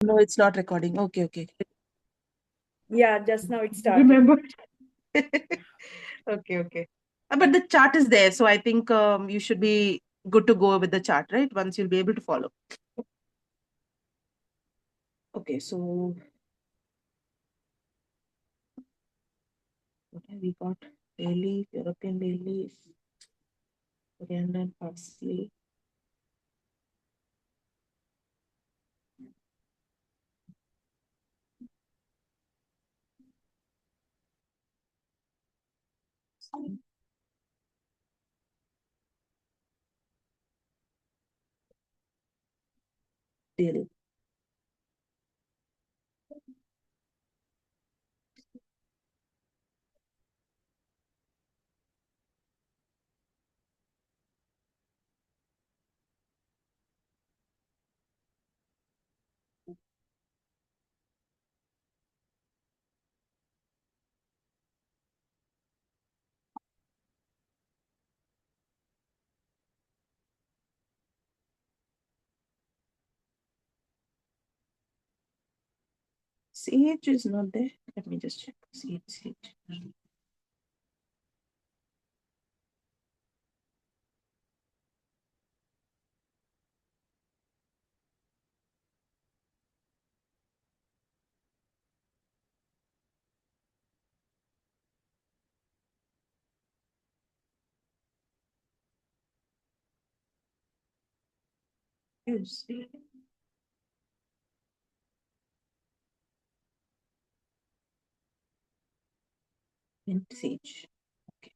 no, it's not recording. Okay, okay. Yeah, just now it started. Remember. Okay, okay. But the chart is there, so I think you should be good to go with the chart, right? Once you'll be able to follow. Okay, so what have we got? Bay leaf, European bay leaf, coriander and parsley. Dill. CH is not there. Let me just check. CH. Use mint sage. Okay.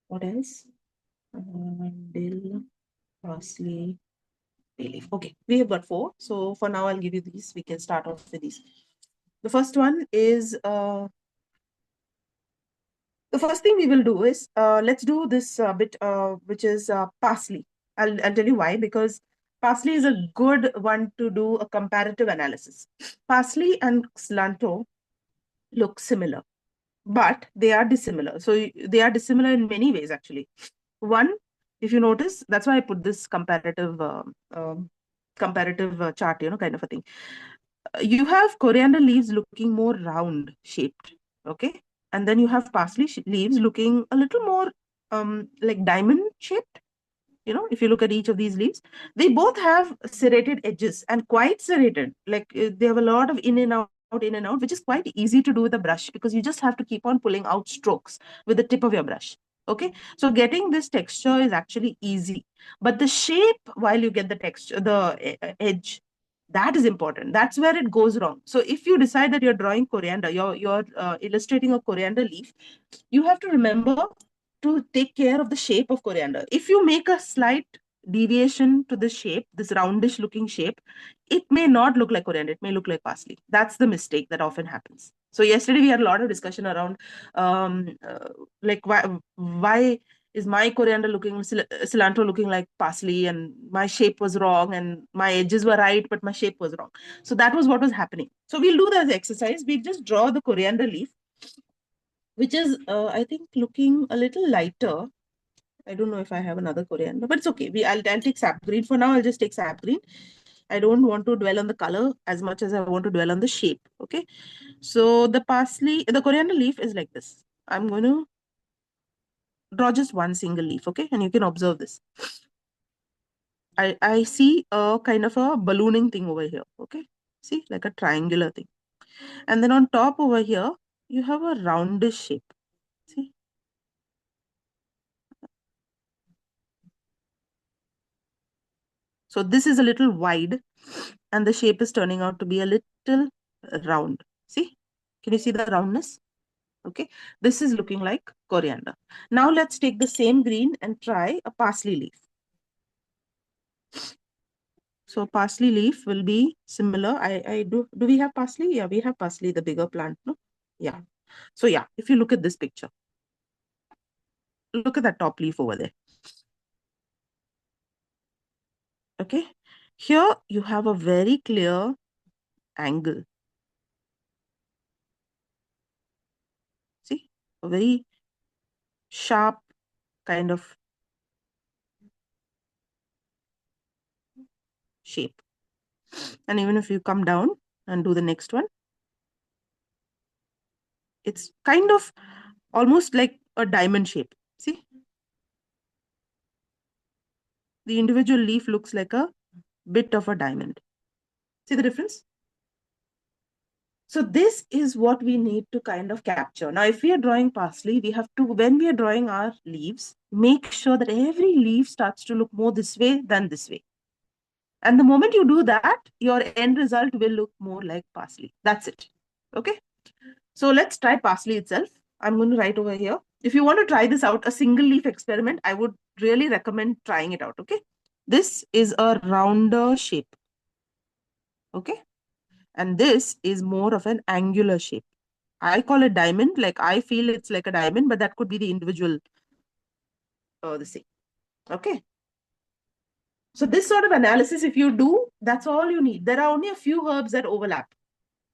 What else? Dill, parsley, bay leaf. Okay, we have got 4. So for now, I'll give you these. We can start off with these. The first one is the first thing we will do is let's do this bit which is parsley. I'll tell you why, because parsley is a good one to do a comparative analysis. Parsley and cilantro look similar, but they are dissimilar. So they are dissimilar in many ways, actually. One, if you notice, that's why I put this comparative chart, kind of a thing. You have coriander leaves looking more round shaped, okay? And then you have parsley leaves looking a little more like diamond shaped. If you look at each of these leaves, they both have serrated edges and quite serrated. Like they have a lot of in and out, which is quite easy to do with a brush because you just have to keep on pulling out strokes with the tip of your brush. Okay, so getting this texture is actually easy, but the shape, while you get the texture, the edge, that is important. That's where it goes wrong. So if you decide that you're drawing coriander, you're illustrating a coriander leaf, you have to remember to take care of the shape of coriander. If you make a slight deviation to the shape, this roundish looking shape, it may not look like coriander. It may look like parsley. That's the mistake that often happens. So yesterday we had a lot of discussion around um, uh, like why is my coriander looking cilantro looking like parsley, and my shape was wrong and my edges were right but my shape was wrong. So that was what was happening. So we'll do that exercise. We'll just draw the coriander leaf, which is I think looking a little lighter. I don't know if I have another coriander, but it's okay. I'll take sap green for now. I'll just take sap green. I don't want to dwell on the color as much as I want to dwell on the shape. Okay. So the coriander leaf is like this. I'm going to draw just one single leaf. Okay. And you can observe this. I see a kind of a ballooning thing over here. Okay. See, like a triangular thing. And then on top over here, you have a roundish shape. See? So this is a little wide and the shape is turning out to be a little round. See? Can you see the roundness? Okay. This is looking like coriander. Now let's take the same green and try a parsley leaf. So parsley leaf will be similar. Do we have parsley? Yeah, we have parsley, the bigger plant, no? Yeah. So yeah, if you look at this picture, look at that top leaf over there. Okay. Here you have a very clear angle. See, a very sharp kind of shape. And even if you come down and do the next one, it's kind of almost like a diamond shape. See? The individual leaf looks like a bit of a diamond. See the difference? So this is what we need to kind of capture. Now, if we are drawing parsley, we have to, when we are drawing our leaves, make sure that every leaf starts to look more this way than this way. And the moment you do that, your end result will look more like parsley. That's it. Okay. So let's try parsley itself. I'm going to write over here. If you want to try this out, a single leaf experiment, I would really recommend trying it out. Okay. This is a rounder shape. Okay. And this is more of an angular shape. I call it diamond. Like I feel it's like a diamond, but that could be the individual, the same. Okay. So this sort of analysis, if you do, that's all you need. There are only a few herbs that overlap.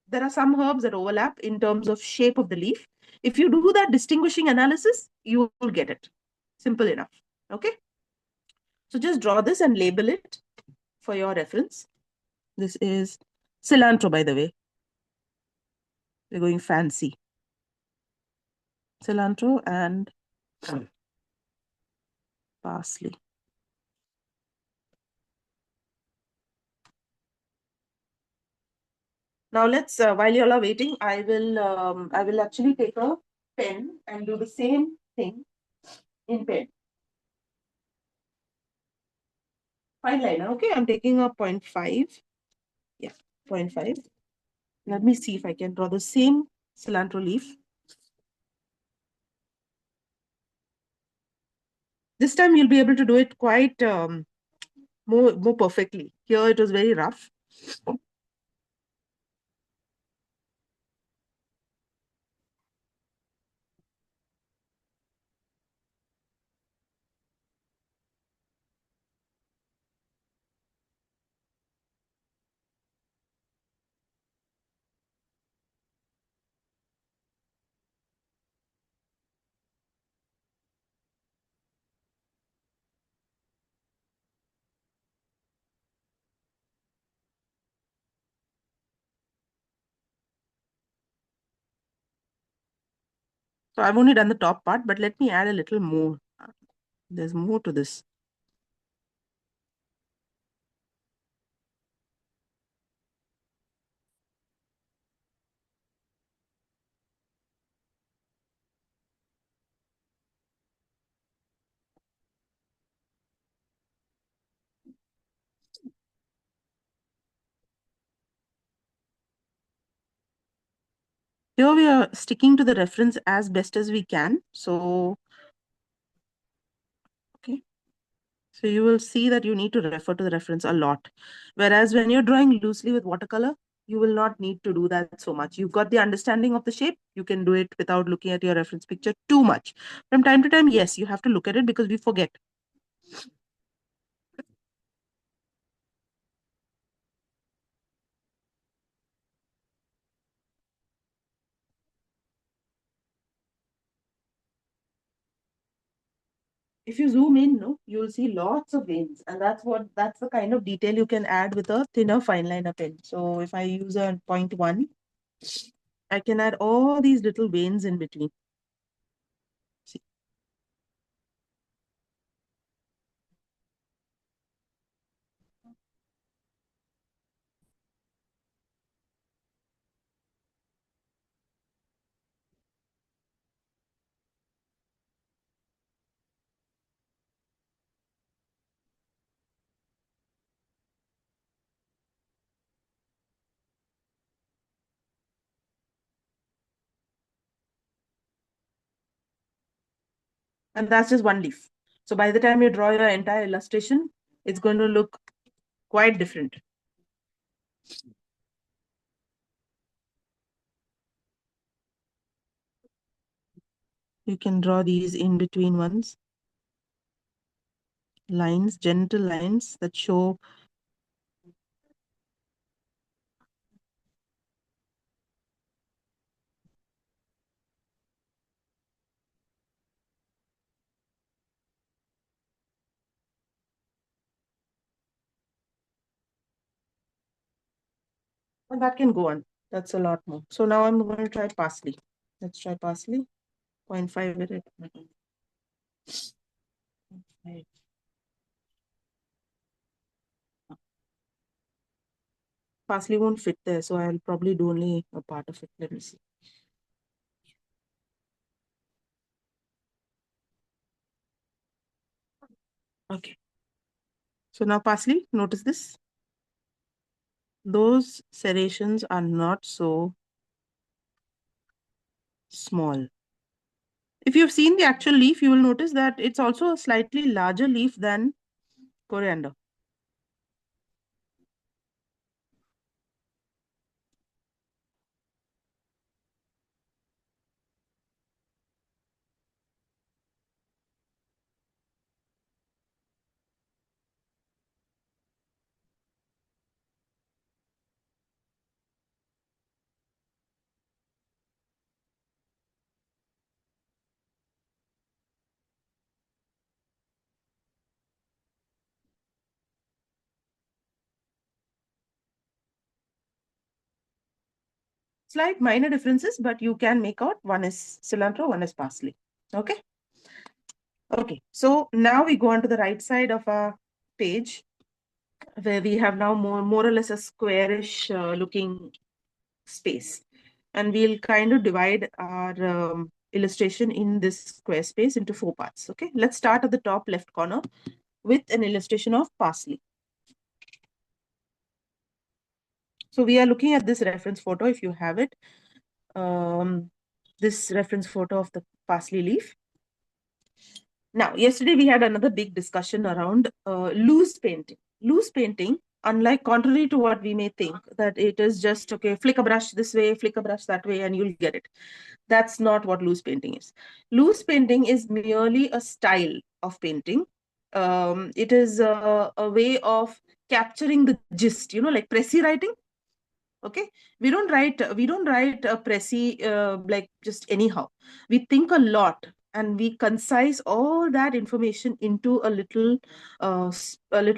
There are some herbs that overlap in terms of shape of the leaf. If you do that distinguishing analysis, you will get it. Simple enough. Okay. So just draw this and label it for your reference. This is cilantro, by the way. We're going fancy. Cilantro and parsley. Now let's, while you all are waiting, I will actually take a pen and do the same thing in pen. Fine liner, okay? I'm taking a 0.5. Yeah, 0.5. Let me see if I can draw the same cilantro leaf. This time you'll be able to do it quite more perfectly. Here it was very rough. So I've only done the top part, but let me add a little more. There's more to this. Here we are sticking to the reference as best as we can. So, okay. So you will see that you need to refer to the reference a lot. Whereas when you're drawing loosely with watercolor, you will not need to do that so much. You've got the understanding of the shape. You can do it without looking at your reference picture too much. From time to time, yes, you have to look at it because we forget. If you zoom in, no, you'll see lots of veins, and that's the kind of detail you can add with a thinner fine liner pen. So if I use a 0.1, I can add all these little veins in between. See. And that's just one leaf. So by the time you draw your entire illustration, it's going to look quite different. You can draw these in between ones. Lines, gentle lines that show And that can go on. That's a lot more. So now I'm going to try parsley. Let's try parsley. 0.5 with it. Right. Parsley won't fit there, so I'll probably do only a part of it. Let me see. Okay. So now parsley, notice this. Those serrations are not so small. If you've seen the actual leaf, you will notice that it's also a slightly larger leaf than coriander. Slight minor differences, but you can make out one is cilantro, one is parsley. Okay. Okay. So now we go on to the right side of our page where we have now more or less a squarish looking space. And we'll kind of divide our illustration in this square space into 4 parts. Okay. Let's start at the top left corner with an illustration of parsley. So we are looking at this reference photo if you have it. This reference photo of the parsley leaf. Now, yesterday we had another big discussion around loose painting. Loose painting, unlike contrary to what we may think, that it is just, okay, flick a brush this way, flick a brush that way, and you'll get it. That's not what loose painting is. Loose painting is merely a style of painting. It is a way of capturing the gist, like pressy writing. Okay, we don't write a pressy like just anyhow. We think a lot and we concise all that information into a little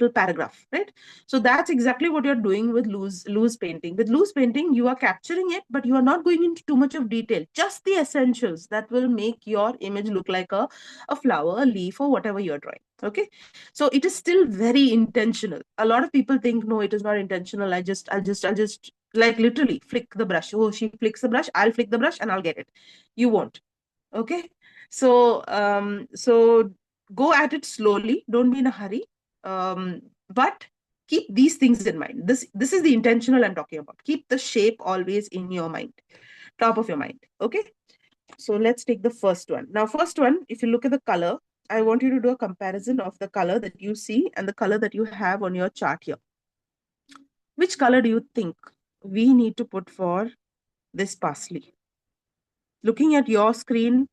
paragraph, right? So that's exactly what you're doing with loose painting. With loose painting, you are capturing it, but you are not going into too much of detail, just the essentials that will make your image look like a flower, a leaf, or whatever you're drawing. Okay, so it is still very intentional. A lot of people think, no, it is not intentional. I'll just like literally flick the brush. Oh, she flicks the brush, I'll flick the brush and I'll get it. You won't. Okay. So go at it slowly, don't be in a hurry. But keep these things in mind. This is the intentional I'm talking about. Keep the shape always in your mind, top of your mind. Okay. So let's take the first one. Now, first one, if you look at the color, I want you to do a comparison of the color that you see and the color that you have on your chart here. Which color do you think we need to put for this parsley? Looking at your screen,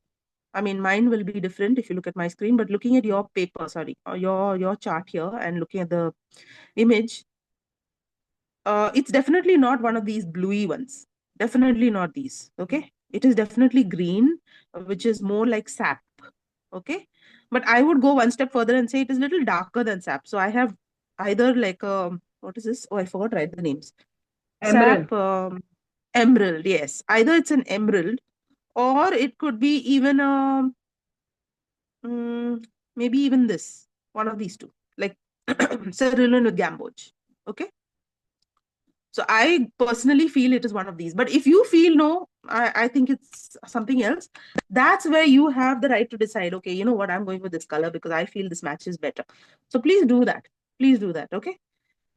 I mean, mine will be different if you look at my screen, but looking at your paper, sorry, or your chart here and looking at the image, it's definitely not one of these bluey ones. Definitely not these. Okay. It is definitely green, which is more like sap. Okay. But I would go one step further and say it is a little darker than sap. So I have either like what is this? Oh, I forgot to write the names. Emerald. Sap, emerald. Yes. Either it's an emerald or it could be even a maybe even this, one of these two, like cerulean with gamboge. Okay. So I personally feel it is one of these. But if you feel no, I think it's something else, that's where you have the right to decide, okay, you know what, I'm going with this color because I feel this matches better. So please do that. Please do that. Okay.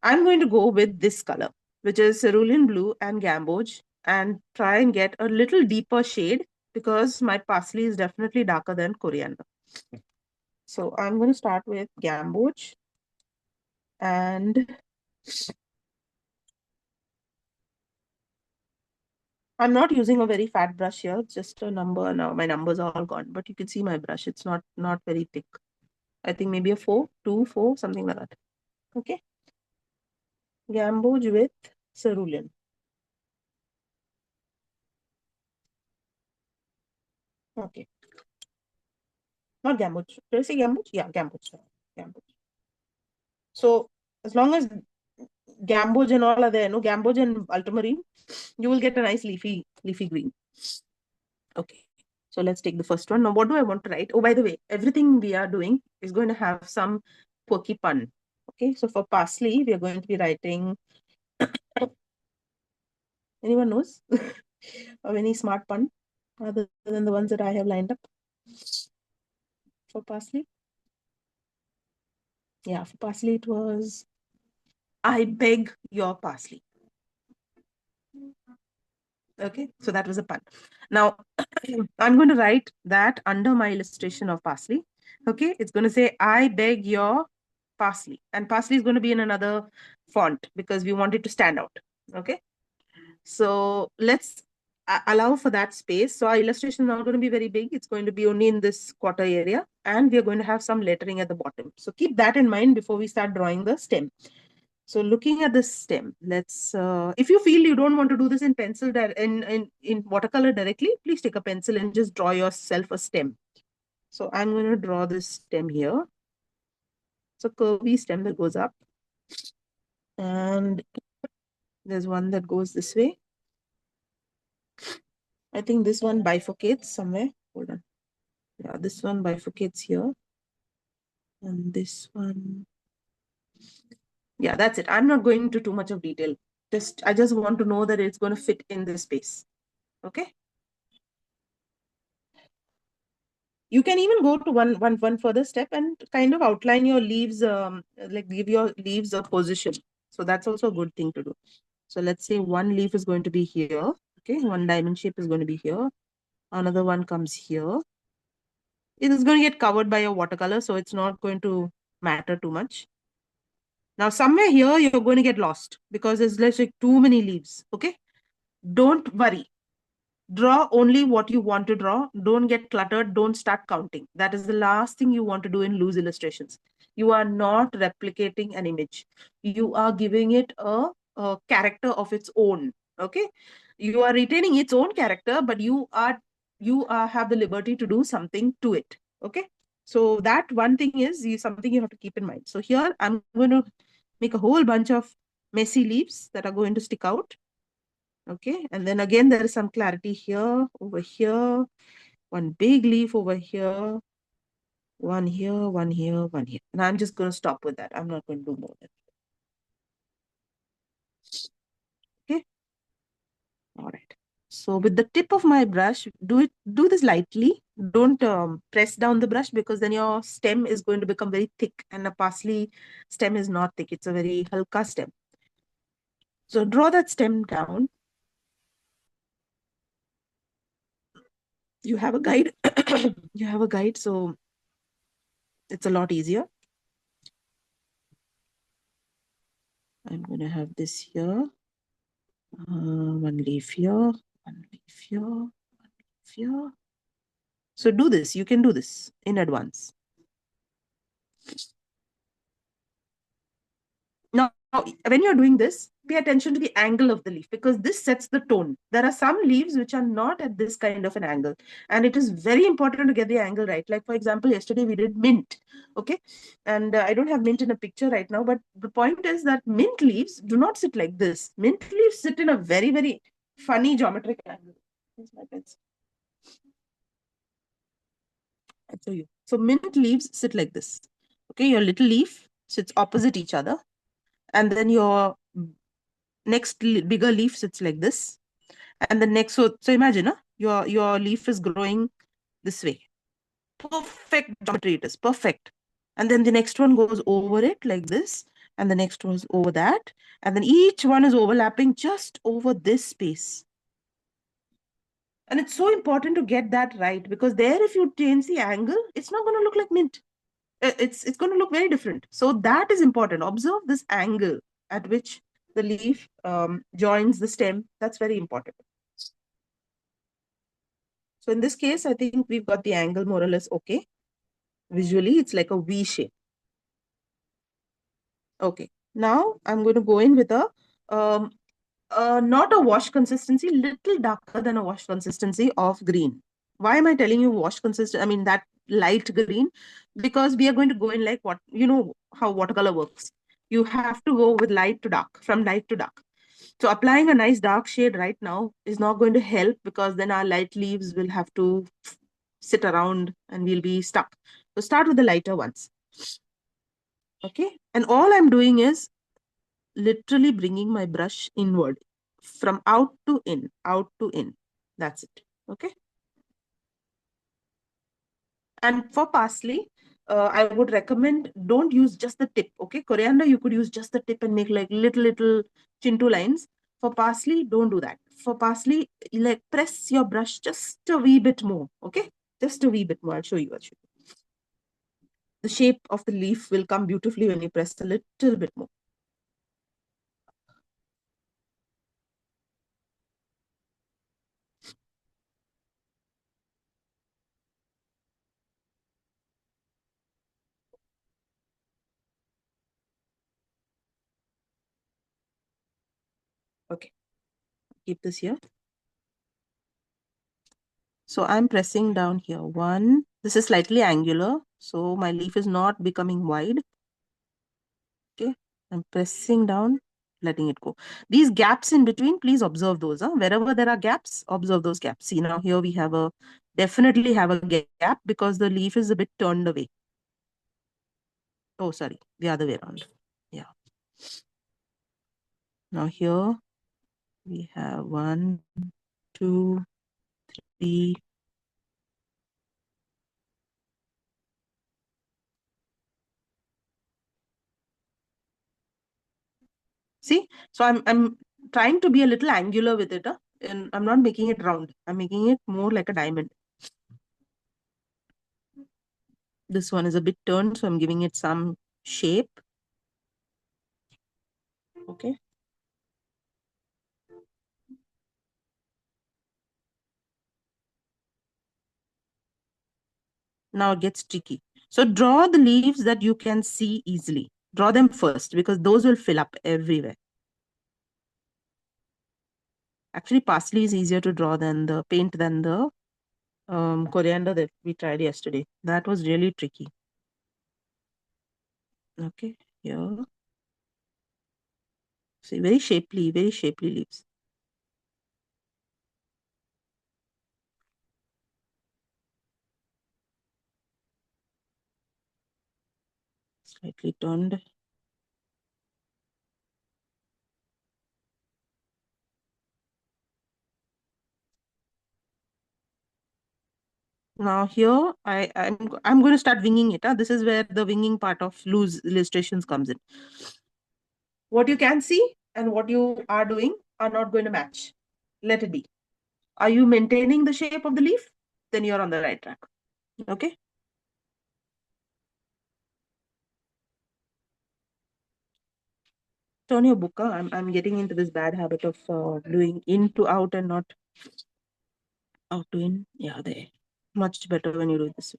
I'm going to go with this color, which is cerulean blue and gamboge, and try and get a little deeper shade because my parsley is definitely darker than coriander. So I'm going to start with gamboge, and I'm not using a very fat brush here, just a number. Now my numbers are all gone, but you can see my brush. It's not very thick. I think maybe a 4, 2, 4, something like that. Okay. Gamboge with cerulean. Okay. Not gamboge. Did I say gamboge? Yeah, gamboge. Gamboge. So as long as gamboge and all are there, no, gamboge and ultramarine, you will get a nice leafy green. Okay, so let's take the first one. Now, what do I want to write? Oh, by the way, everything we are doing is going to have some quirky pun. Okay, so for parsley, we are going to be writing. Anyone knows of any smart pun other than the ones that I have lined up for parsley? Yeah, for parsley, it was I beg your parsley. Okay, so that was a pun. Now, I'm going to write that under my illustration of parsley. Okay, it's going to say, I beg your parsley. And parsley is going to be in another font because we want it to stand out. Okay, so let's allow for that space. So our illustration is not going to be very big. It's going to be only in this quarter area. And we are going to have some lettering at the bottom. So keep that in mind before we start drawing the stem. So looking at the stem, let's, if you feel you don't want to do this in pencil, in watercolor directly, please take a pencil and just draw yourself a stem. So I'm going to draw this stem here. It's a curvy stem that goes up. And there's one that goes this way. I think this one bifurcates somewhere. Hold on. Yeah, this one bifurcates here. And this one. Yeah, that's it. I'm not going into too much of detail. I just want to know that it's going to fit in this space. Okay. You can even go to one further step and kind of outline your leaves, like give your leaves a position. So that's also a good thing to do. So let's say one leaf is going to be here. Okay, one diamond shape is going to be here. Another one comes here. It is going to get covered by your watercolor, so it's not going to matter too much. Now, somewhere here, you're going to get lost because there's like too many leaves. Okay, don't worry. Draw only what you want to draw. Don't get cluttered. Don't start counting. That is the last thing you want to do in loose illustrations. You are not replicating an image. You are giving it a character of its own. Okay. You are retaining its own character, but you have the liberty to do something to it. Okay. So that one thing is something you have to keep in mind. So here I'm going to make a whole bunch of messy leaves that are going to stick out. Okay, and then again, there is some clarity here, over here, one big leaf over here, one here, one here, one here. And I'm just going to stop with that. I'm not going to do more than that. Okay, all right. So with the tip of my brush, do this lightly. Don't press down the brush because then your stem is going to become very thick, and a parsley stem is not thick. It's a very halka stem. So draw that stem down. You have a guide. You have a guide, so it's a lot easier. I'm going to have this here. One leaf here, one leaf here, one leaf here. So do this. You can do this in advance. Now, when you're doing this, pay attention to the angle of the leaf because this sets the tone. There are some leaves which are not at this kind of an angle. And it is very important to get the angle right. Like, for example, yesterday we did mint. Okay. And I don't have mint in a picture right now. But the point is that mint leaves do not sit like this. Mint leaves sit in a very, very funny geometric angle. Here's my pencil. I'll show you. So mint leaves sit like this. Okay. Your little leaf sits opposite each other. And then your next bigger leaf sits like this. And the next, so imagine, your leaf is growing this way. Perfect geometry it is, perfect. And then the next one goes over it like this. And the next one is over that. And then each one is overlapping just over this space. And it's so important to get that right because there, if you change the angle, it's not going to look like mint. It's going to look very different. So that is important. Observe this angle at which the leaf joins the stem. That's very important. So in this case, I think we've got the angle more or less okay. Visually, it's like a V shape. Okay. Now I'm going to go in with not a wash consistency, little darker than a wash consistency of green. Why am I telling you wash consistency? I mean, that light green, because we are going to go in like what, you know, how watercolor works. You have to go with light to dark, from light to dark. So applying a nice dark shade right now is not going to help, because then our light leaves will have to sit around and we'll be stuck. So start with the lighter ones. Okay. And all I'm doing is literally bringing my brush inward, from out to in, out to in. That's it. Okay. And for parsley, I would recommend, don't use just the tip. Okay. Coriander, you could use just the tip and make like little chintu lines. For parsley, don't do that. For parsley, like press your brush just a wee bit more. Okay. Just a wee bit more. I'll show you. The shape of the leaf will come beautifully when you press a little bit more. Okay. Keep this here. So I'm pressing down here. One, this is slightly angular, so my leaf is not becoming wide. Okay, I'm pressing down, letting it go. These gaps in between, please observe those. Wherever there are gaps, observe those gaps. See, now here we have definitely have a gap because the leaf is a bit turned away. Oh, sorry, the other way around. Yeah. Now here we have 1, 2, 3. See, so I'm trying to be a little angular with it, and I'm not making it round. I'm making it more like a diamond. This one is a bit turned, so I'm giving it some shape. Okay. Now it gets tricky. So draw the leaves that you can see easily. Draw them first, because those will fill up everywhere. Actually, parsley is easier to draw than the paint than the coriander that we tried yesterday. That was really tricky. Okay, here. See, very shapely leaves. Slightly turned. Now here, I'm going to start winging it. This is where the winging part of loose illustrations comes in. What you can see and what you are doing are not going to match. Let it be. Are you maintaining the shape of the leaf? Then you're on the right track. Okay. Turn your book. I'm getting into this bad habit of doing in to out and not out to in. Yeah, there. Much better when you do this.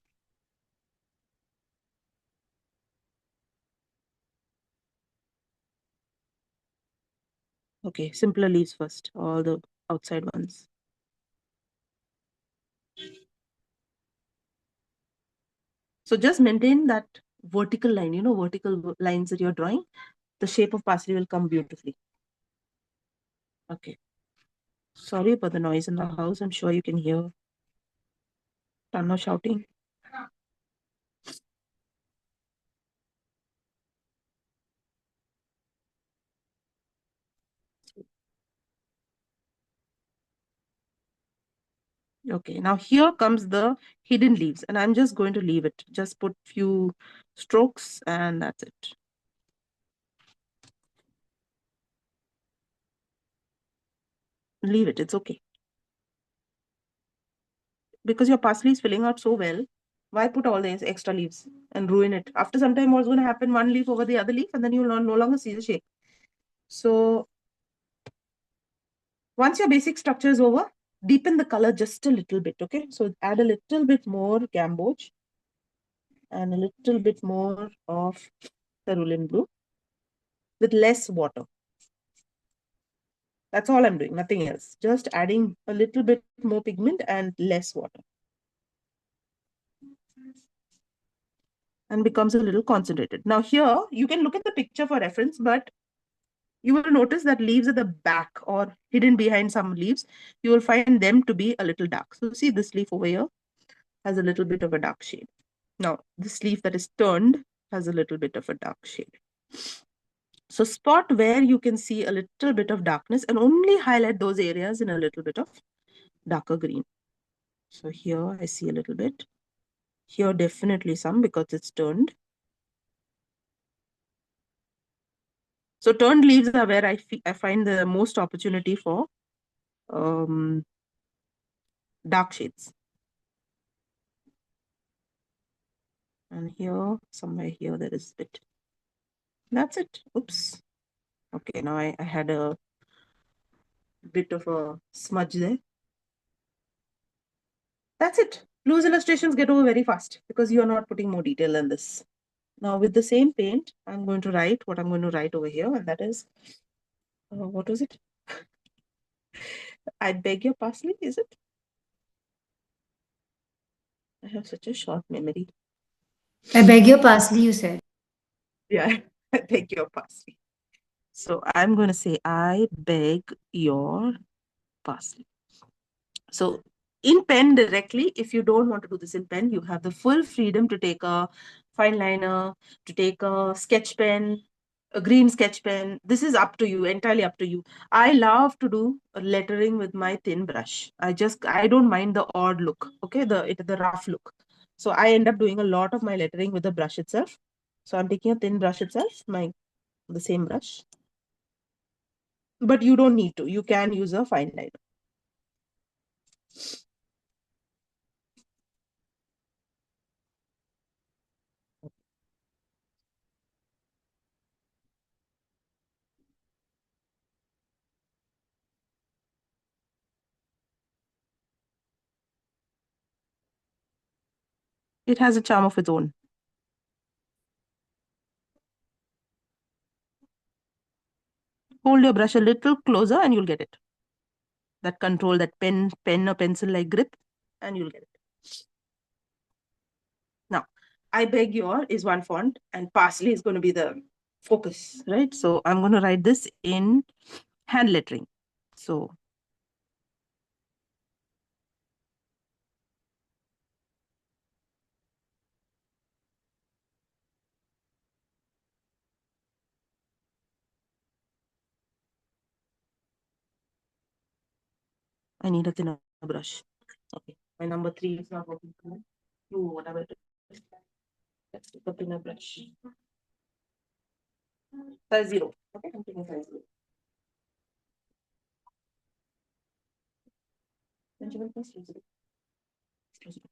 Okay, simpler leaves first, all the outside ones. So just maintain that vertical line, vertical lines that you're drawing. The shape of parsley will come beautifully. Okay. Sorry about the noise in the house. I'm sure you can hear Tanno shouting. Okay, now here comes the hidden leaves, and I'm just going to leave it. Just put few strokes and that's it. Leave it, it's okay. Because your parsley is filling out so well, why put all these extra leaves and ruin it? After some time, what's going to happen? One leaf over the other leaf, and then you will no longer see the shape. So once your basic structure is over, deepen the color just a little bit, okay? So add a little bit more gamboge and a little bit more of cerulean blue with less water. That's all I'm doing, nothing else. Just adding a little bit more pigment and less water. and becomes a little concentrated. Now here, you can look at the picture for reference, but you will notice that leaves at the back or hidden behind some leaves, you will find them to be a little dark. So see this leaf over here has a little bit of a dark shade. Now, this leaf that is turned has a little bit of a dark shade. So spot where you can see a little bit of darkness and only highlight those areas in a little bit of darker green. So here I see a little bit. Here definitely some because it's turned. So turned leaves are where I find the most opportunity for dark shades. And here, somewhere here, there is a bit. That's it. Oops. Okay, now I had a bit of a smudge there. That's it. Loose illustrations get over very fast because you are not putting more detail than this. Now with the same paint, I'm going to write what I'm going to write over here, and that is, what was it? I beg your parsley, is it? I have such a short memory. I beg your parsley, you said. Yeah, I beg your parsley. So I'm going to say, I beg your parsley. So in pen directly, if you don't want to do this in pen, you have the full freedom to take a fine liner, to take a sketch pen, a green sketch pen. This is up to you, entirely up to you. I love to do lettering with my thin brush. I don't mind the odd look, okay, the rough look. So I end up doing a lot of my lettering with the brush itself. So I'm taking a thin brush itself, the same brush. But you don't need to. You can use a fine liner. It has a charm of its own. Hold your brush a little closer and you'll get it. That control, that pen or pencil like grip, and you'll get it. Now, I beg your is one font and parsley is going to be the focus, right? So I'm going to write this in hand lettering. So I need a thinner brush. Okay, my number 3 is not working. 2, whatever it is. Let's take a thinner brush. Size 0. Okay, I'm taking size 0. Benjamin, please close it. Close it.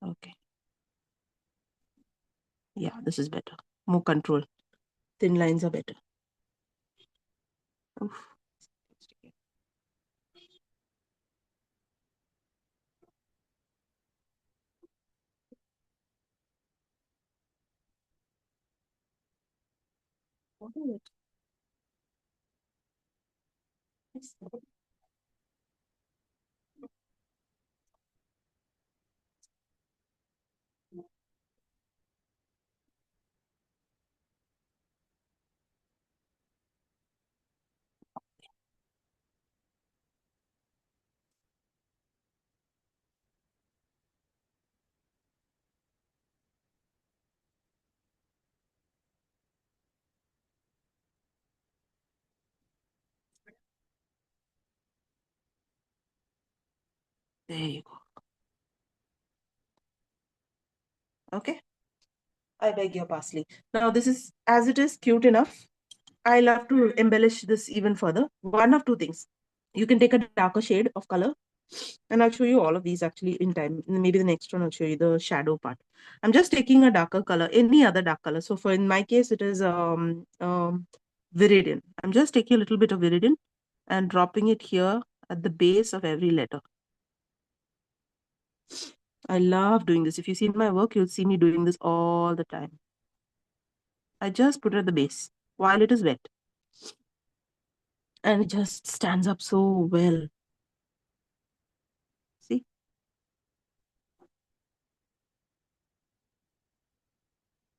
Okay. Yeah, this is better. More control. Thin lines are better. Oof. What is it? Yes. There you go. Okay. I beg your parsley. Now this is, as it is, cute enough. I love to embellish this even further. One of two things. You can take a darker shade of color, and I'll show you all of these actually in time. Maybe the next one I'll show you the shadow part. I'm just taking a darker color, any other dark color. So for in my case, it is viridian. I'm just taking a little bit of viridian and dropping it here at the base of every letter. I love doing this. If you see my work, you'll see me doing this all the time. I just put it at the base while it is wet. And it just stands up so well. See?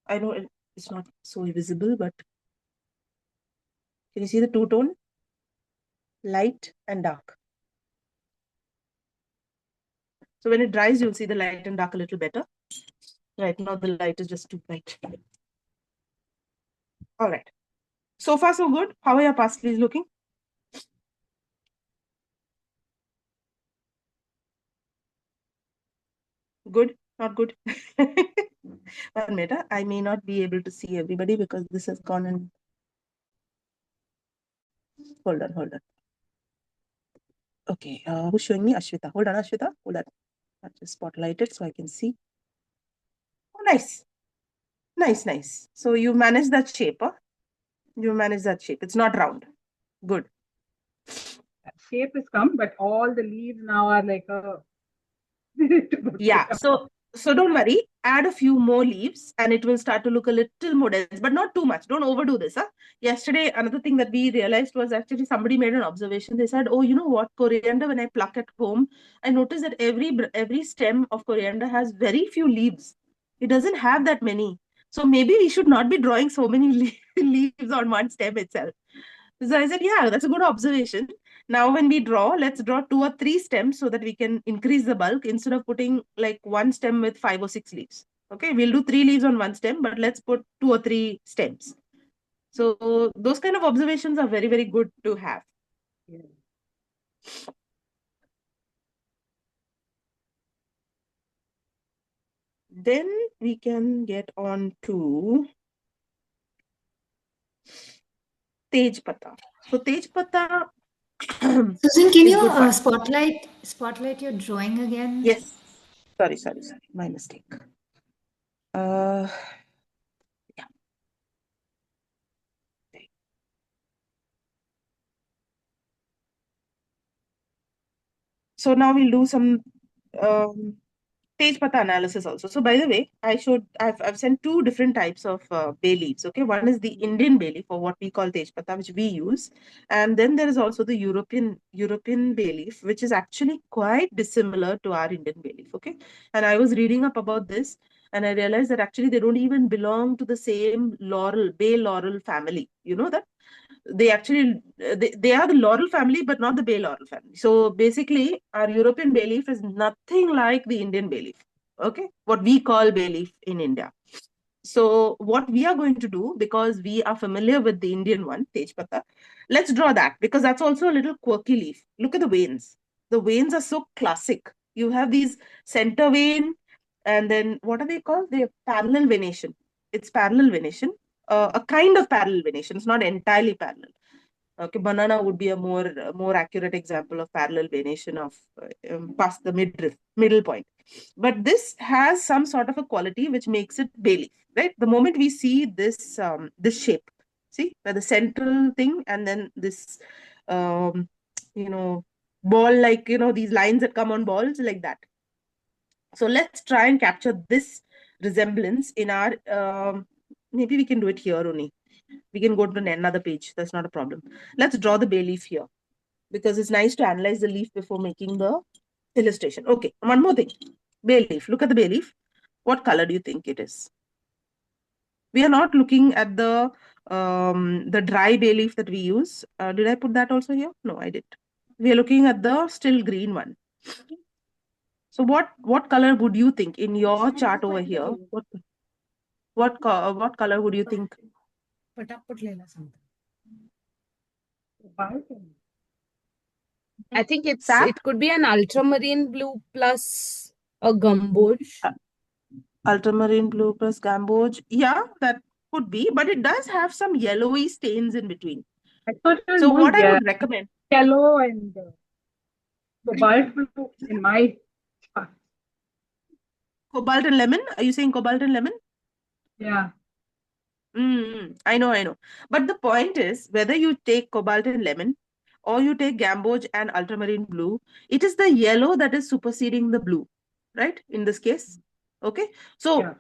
I know it's not so visible, but can you see the two-tone? Light and dark. So when it dries, you'll see the light and dark a little better. Right now, the light is just too bright. All right. So far, so good. How are your parsleys looking? Good? Not good? 1 minute. I may not be able to see everybody because this has gone and... Hold on. Okay. Who's showing me? Ashwita. Hold on, Ashwita. Hold on. I'll just spotlight it so I can see. Oh, nice. Nice. So you manage that shape, huh? You manage that shape. It's not round. Good. Shape is come, but all the leaves now are like a... Yeah, so don't worry, add a few more leaves and it will start to look a little more dense, but not too much. Don't overdo this. Huh? Yesterday, another thing that we realized was actually somebody made an observation. They said, oh, you know what, coriander, when I pluck at home, I noticed that every stem of coriander has very few leaves. It doesn't have that many. So maybe we should not be drawing so many leaves on one stem itself. So I said, yeah, that's a good observation. Now, when we draw, let's draw 2 or 3 stems so that we can increase the bulk instead of putting like one stem with 5 or 6 leaves. Okay, we'll do 3 leaves on one stem, but let's put 2 or 3 stems. So those kind of observations are very, very good to have. Yeah. Then we can get on to Tej Pata. So Tej Pata. Susan, can is you good fun. spotlight your drawing again? Yes. Sorry. My mistake. Yeah. So now we'll do some Tej Pata analysis also. So by the way, I've sent 2 different types of bay leaves. Okay, one is the Indian bay leaf, or what we call Tej Pata, which we use, and then there is also the European bay leaf, which is actually quite dissimilar to our Indian bay leaf. Okay, and I was reading up about this, and I realized that actually they don't even belong to the same bay laurel family. You know that? They actually they are the laurel family but not the bay laurel family. So basically our European bay leaf is nothing like the Indian bay leaf, okay, what we call bay leaf in India. So what we are going to do, because we are familiar with the Indian one, Tej Pata, let's draw that, because that's also a little quirky leaf. Look at the veins. The veins are so classic. You have these center vein, and then what are they called? They're parallel venation. It's parallel venation, a kind of parallel venation. It's not entirely parallel. Okay, banana would be a more accurate example of parallel venation of past the middle point. But this has some sort of a quality which makes it bay leaf, right? The moment we see this shape, see where the central thing and then this um, you know ball, like these lines that come on balls like that. So let's try and capture this resemblance in our maybe we can do it here only. We can go to another page. That's not a problem. Let's draw the bay leaf here, because it's nice to analyze the leaf before making the illustration. Okay, one more thing. Bay leaf. Look at the bay leaf. What color do you think it is? We are not looking at the dry bay leaf that we use. Did I put that also here? No, I didn't. We are looking at the still green one. So what color would you think in your chart over here? What color would you think? I think Sap? it could be an ultramarine blue plus a gamboj. Ultramarine blue plus gamboj. Yeah, that could be, but it does have some yellowy stains in between. I thought it was So more what I would recommend, yellow and cobalt blue in my chart. cobalt and lemon. Are you saying cobalt and lemon? Yeah. I know. But the point is, whether you take cobalt and lemon or you take gamboj and ultramarine blue, it is the yellow that is superseding the blue, right? In this case. Okay. So Yeah.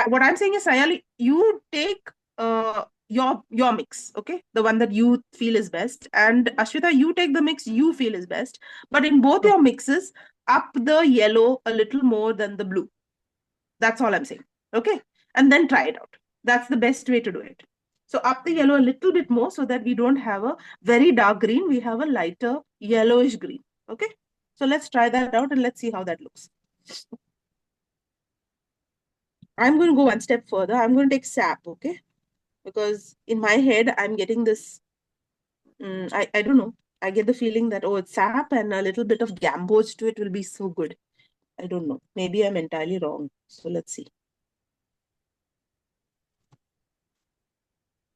what I'm saying is, Sayali, you take your mix, okay? The one that you feel is best. And Ashwita, you take the mix you feel is best. But in both your mixes, up the yellow a little more than the blue. That's all I'm saying. Okay. and then try it out. That's the best way to do it. So up the yellow a little bit more so that we don't have a very dark green. We have a lighter yellowish green. Okay. So let's try that out and let's see how that looks. I'm going to go one step further. I'm going to take sap. Okay. Because in my head, I'm getting this, I don't know. I get the feeling that, oh, it's sap and a little bit of gamboge to it will be so good. I don't know. Maybe I'm entirely wrong. So let's see.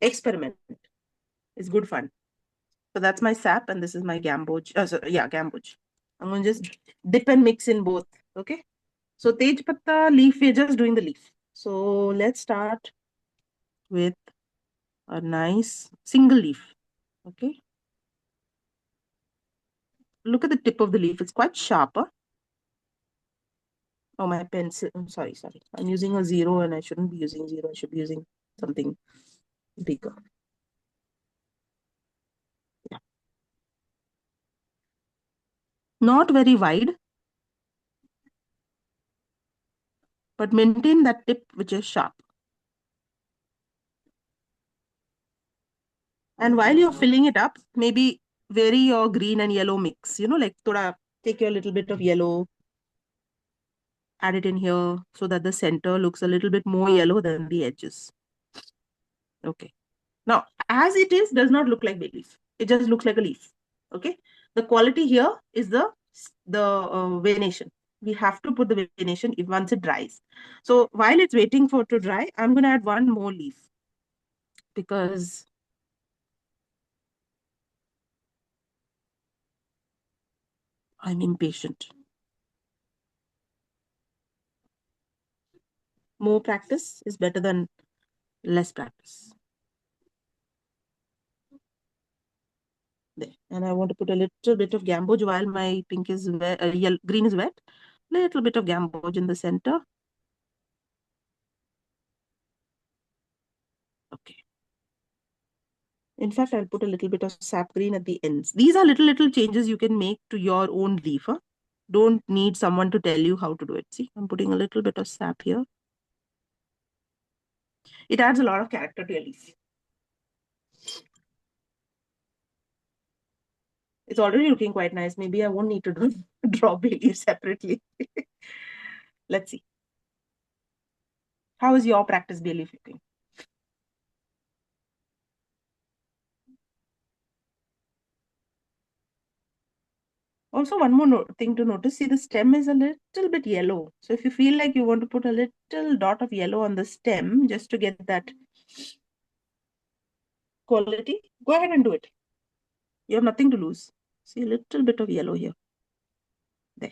Experiment. It's good fun. So that's my sap and this is my gamboge. Gamboge. I'm going to just dip and mix in both. Okay. So tej patta leaf, we're just doing the leaf. So let's start with a nice single leaf. Okay. Look at the tip of the leaf. It's quite sharper. Oh, my pencil. I'm sorry. I'm using a 0 and I shouldn't be using 0. I should be using something bigger. Yeah. Not very wide, but maintain that tip which is sharp. And while you're filling it up, maybe vary your green and yellow mix. Like take your little bit of yellow, add it in here so that the center looks a little bit more yellow than the edges. Okay. Now, as it is, does not look like bay leaf. It just looks like a leaf. Okay. The quality here is the venation. We have to put the venation once it dries. So while it's waiting for it to dry, I'm going to add one more leaf because I'm impatient. More practice is better than less practice. There. And I want to put a little bit of gamboge while my pink is wet, green is wet. Little bit of gamboge in the center. Okay. In fact, I'll put a little bit of sap green at the ends. These are little changes you can make to your own leaf. Huh? Don't need someone to tell you how to do it. See, I'm putting a little bit of sap here. It adds a lot of character to your leaf. It's already looking quite nice. Maybe I won't need to draw bay leaves separately. Let's see. How is your practice bay leaf looking? Also, one more thing to notice, see the stem is a little bit yellow. So if you feel like you want to put a little dot of yellow on the stem just to get that quality, go ahead and do it. You have nothing to lose. See a little bit of yellow here. There.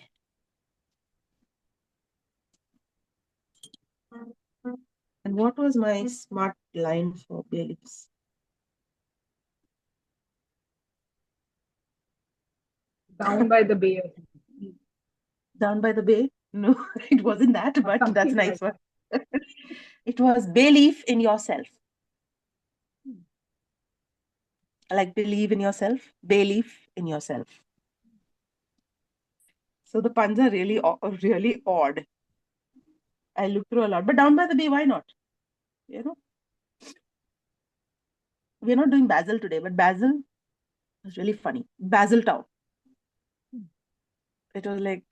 And what was my smart line for bay leaves? Down by the bay. Down by the bay? No, it wasn't that, but Something that's a nice like one. It was bay leaf in yourself. Like believe in yourself, bay leaf in yourself. So the puns are really odd. I looked through a lot, but down by the bay, why not? We're not doing Basil today, but Basil was really funny. Basil Town. It was like,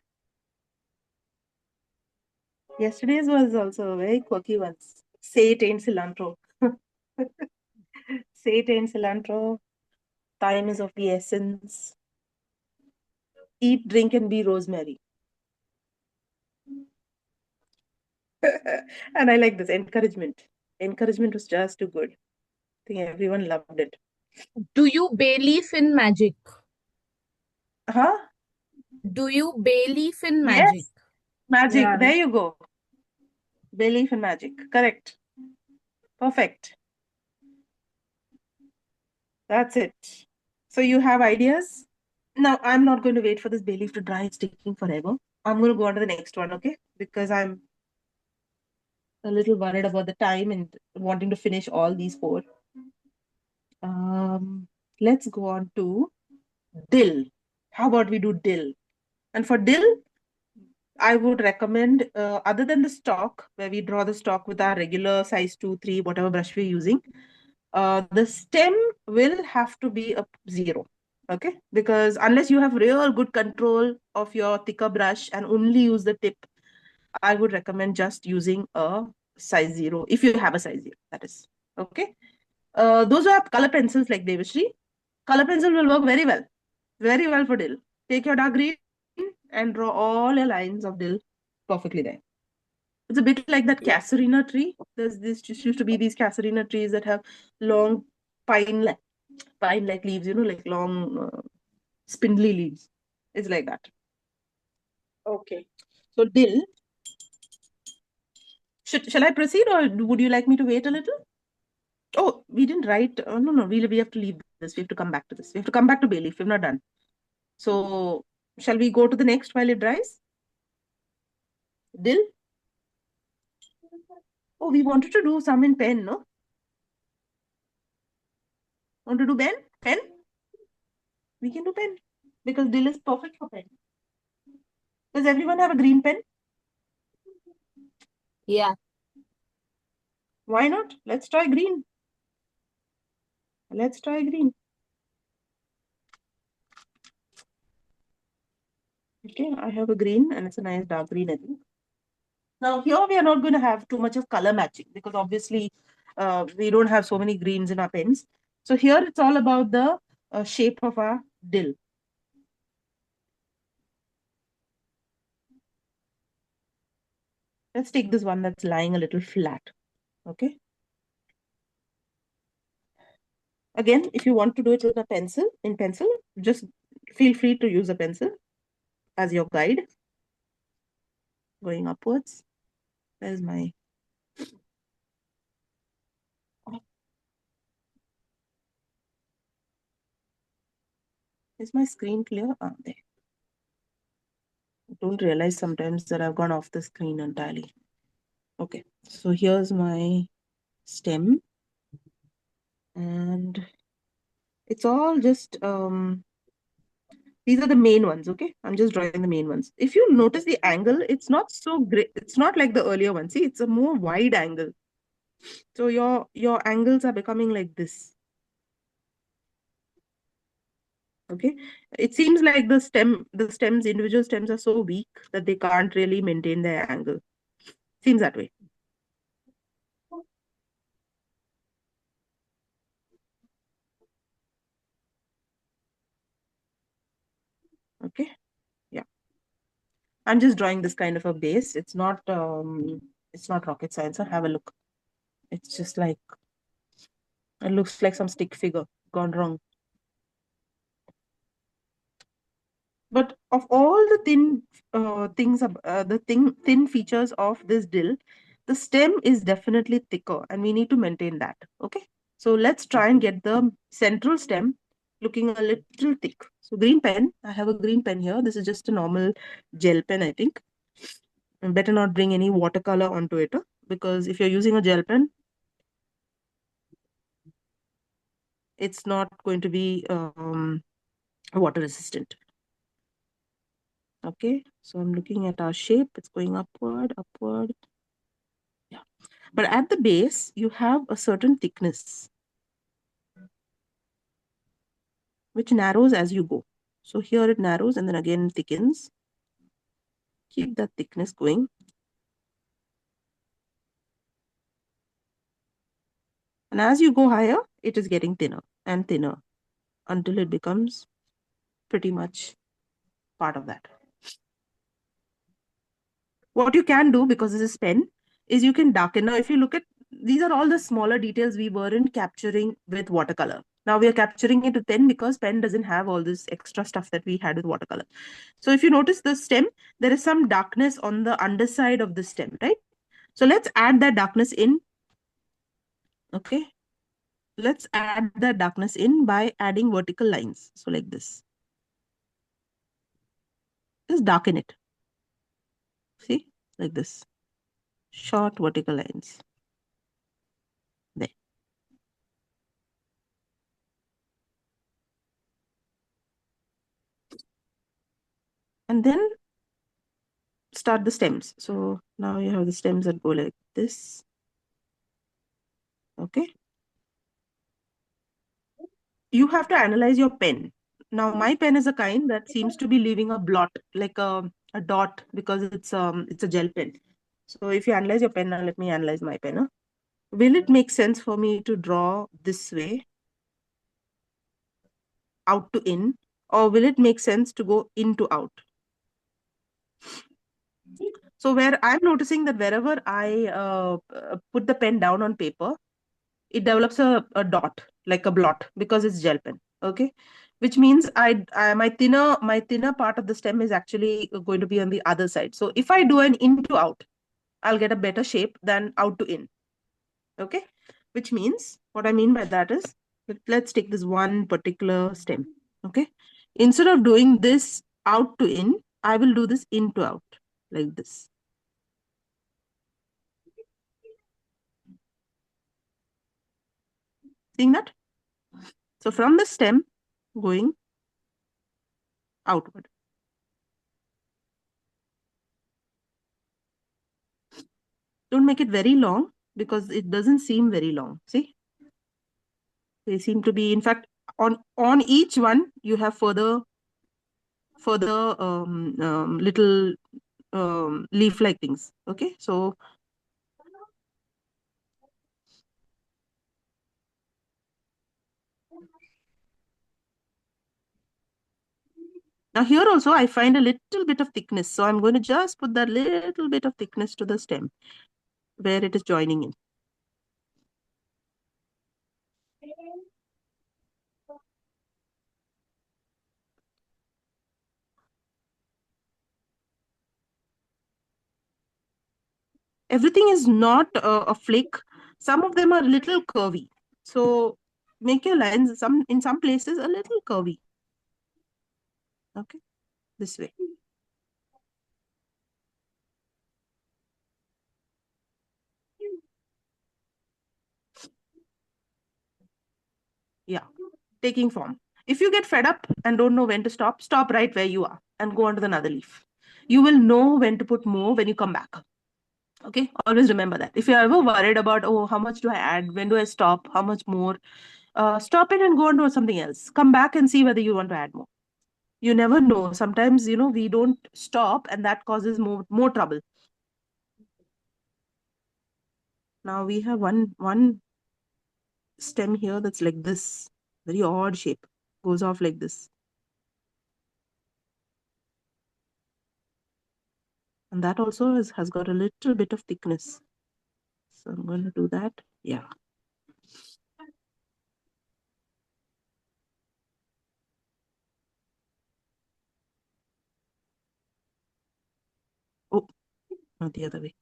yesterday's was also a very quirky one. Say it ain't cilantro. Say it ain't cilantro. Time is of the essence. Eat, drink, and be rosemary. And I like this encouragement. Encouragement was just too good. I think everyone loved it. Do you bay leaf in magic? Huh? Do you bay leaf in Yes. magic? Magic. Yeah. There you go. Belief in magic. Correct. Perfect. That's it. So you have ideas? Now, I'm not going to wait for this bay leaf to dry. It's taking forever. I'm going to go on to the next one, okay? Because I'm a little worried about the time and wanting to finish all these 4. Let's go on to dill. How about we do dill? And for dill, I would recommend, other than the stalk, where we draw the stalk with our regular size 2, 3, whatever brush we're using, the stem will have to be a 0. Okay, because unless you have real good control of your thicker brush and only use the tip, I would recommend just using a size 0, if you have a size 0, that is. Okay. Those who have color pencils like Devashri, color pencil will work very well for Dill. Take your dark green and draw all your lines of Dill perfectly there. It's a bit like that Casuarina tree. There's this just used to be these Casuarina trees that have long pine-like leaves, like long spindly leaves. It's like that. Okay. So Dill, shall I proceed, or would you like me to wait a little? Oh, we didn't write. Oh, no, we have to leave this. We have to come back to this. We have to come back to bay leaf. We've not done. So shall we go to the next while it dries? Dill? Oh, we wanted to do some in pen, no? Want to do pen? We can do pen because Dill is perfect for pen. Does everyone have a green pen? Yeah. Why not? Let's try green. Let's try green. Okay, I have a green and it's a nice dark green, I think. Now here we are not going to have too much of color matching because obviously we don't have so many greens in our pens. So here it's all about the shape of our Dill. Let's take this one that's lying a little flat. Okay. Again, if you want to do it with a pencil, just feel free to use a pencil as your guide. Going upwards. There's my... Is my screen clear? Ah, there. I don't realize sometimes that I've gone off the screen entirely. Okay, so here's my stem. And it's all just... these are the main ones, okay? I'm just drawing the main ones. If you notice the angle, it's not so great. It's not like the earlier one. See, it's a more wide angle. So your angles are becoming like this. Okay, it seems like individual stems are so weak that they can't really maintain their angle. Seems that way. Okay, yeah. I'm just drawing this kind of a base. It's not rocket science. Have a look. It's just like, it looks like some stick figure gone wrong. But of all the thin thin features of this Dill, the stem is definitely thicker and we need to maintain that. Okay. So let's try and get the central stem looking a little thick. So green pen, I have a green pen here. This is just a normal gel pen, I think. And better not bring any watercolor onto it, because if you're using a gel pen, it's not going to be water resistant. Okay, so I'm looking at our shape. It's going upward. Yeah, but at the base, you have a certain thickness, which narrows as you go. So here it narrows and then again thickens. Keep that thickness going. And as you go higher, it is getting thinner and thinner until it becomes pretty much part of that. What you can do, because this is pen, is you can darken. Now, if you look at, these are all the smaller details we weren't capturing with watercolor. Now we are capturing it with pen because pen doesn't have all this extra stuff that we had with watercolor. So if you notice the stem, there is some darkness on the underside of the stem, right? So let's add that darkness in. Okay. Let's add that darkness in by adding vertical lines. So like this. Just darken it. See, like this. Short vertical lines. There. And then start the stems. So now you have the stems that go like this. Okay. You have to analyze your pen. Now my pen is a kind that seems to be leaving a blot, like a dot, because it's a gel pen. So if you analyze your pen, now let me analyze my pen. Huh? Will it make sense for me to draw this way, out to in, or will it make sense to go in to out? So where I'm noticing that wherever I put the pen down on paper, it develops a dot, like a blot, because it's gel pen. Okay, which means my thinner part of the stem is actually going to be on the other side. So if I do an in to out, I'll get a better shape than out to in. Okay, which means what I mean by that is, let's take this one particular stem. Okay, instead of doing this out to in, I will do this in to out, like this. Seeing that? So from the stem going outward. Don't make it very long because it doesn't seem very long. See? They seem to be, in fact, on each one, you have further little leaf-like things. Okay? So now here also I find a little bit of thickness. So I'm going to just put that little bit of thickness to the stem where it is joining in. Everything is not a flick. Some of them are a little curvy. So make your lines in some places a little curvy. Okay, this way. Yeah, taking form. If you get fed up and don't know when to stop, stop right where you are and go on to another leaf. You will know when to put more when you come back. Okay, always remember that. If you're ever worried about, oh, how much do I add? When do I stop? How much more? Stop it and go on to something else. Come back and see whether you want to add more. You never know. Sometimes, we don't stop and that causes more trouble. Now we have one stem here that's like this. Very odd shape. Goes off like this. And that also has got a little bit of thickness. So I'm going to do that. Yeah. Oh, not the other way.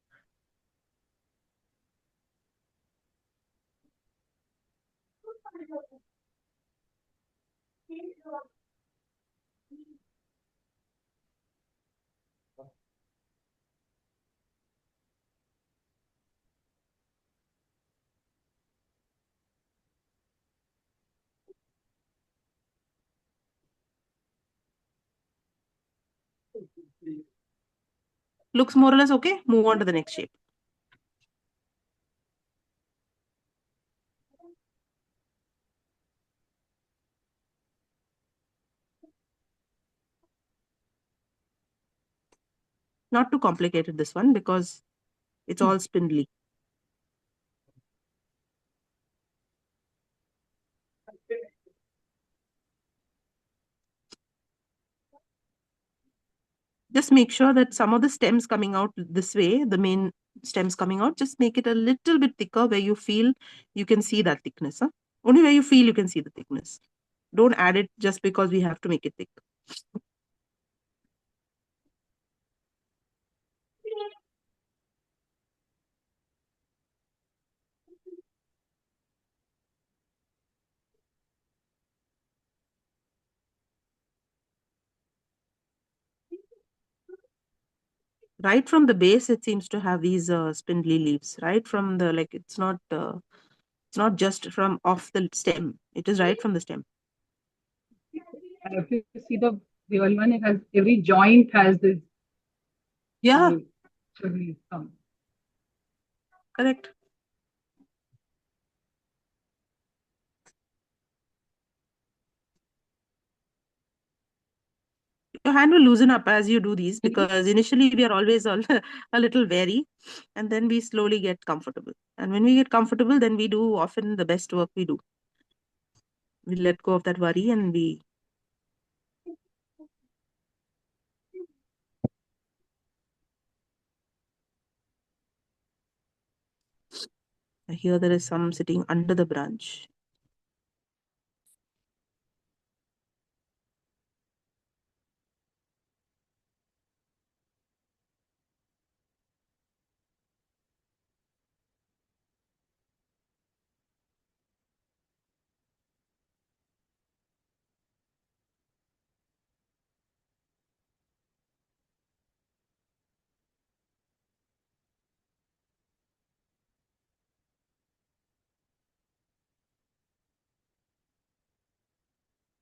Looks more or less okay. Move on to the next shape. Not too complicated, this one, because it's all spindly. Just make sure that some of the stems coming out this way, the main stems coming out, just make it a little bit thicker where you feel you can see that thickness. Huh? Only where you feel you can see the thickness. Don't add it just because we have to make it thick. Right from the base, it seems to have these spindly leaves. Right from the, like, it's not just from off the stem. It is right from the stem. If you see the real one, it has every joint has this Yeah, Should come. correct. Your hand will loosen up as you do these because initially we are always a little wary, and then we slowly get comfortable. And when we get comfortable, then we do often the best work we do. We let go of that worry and we. Here there is some sitting under the branch.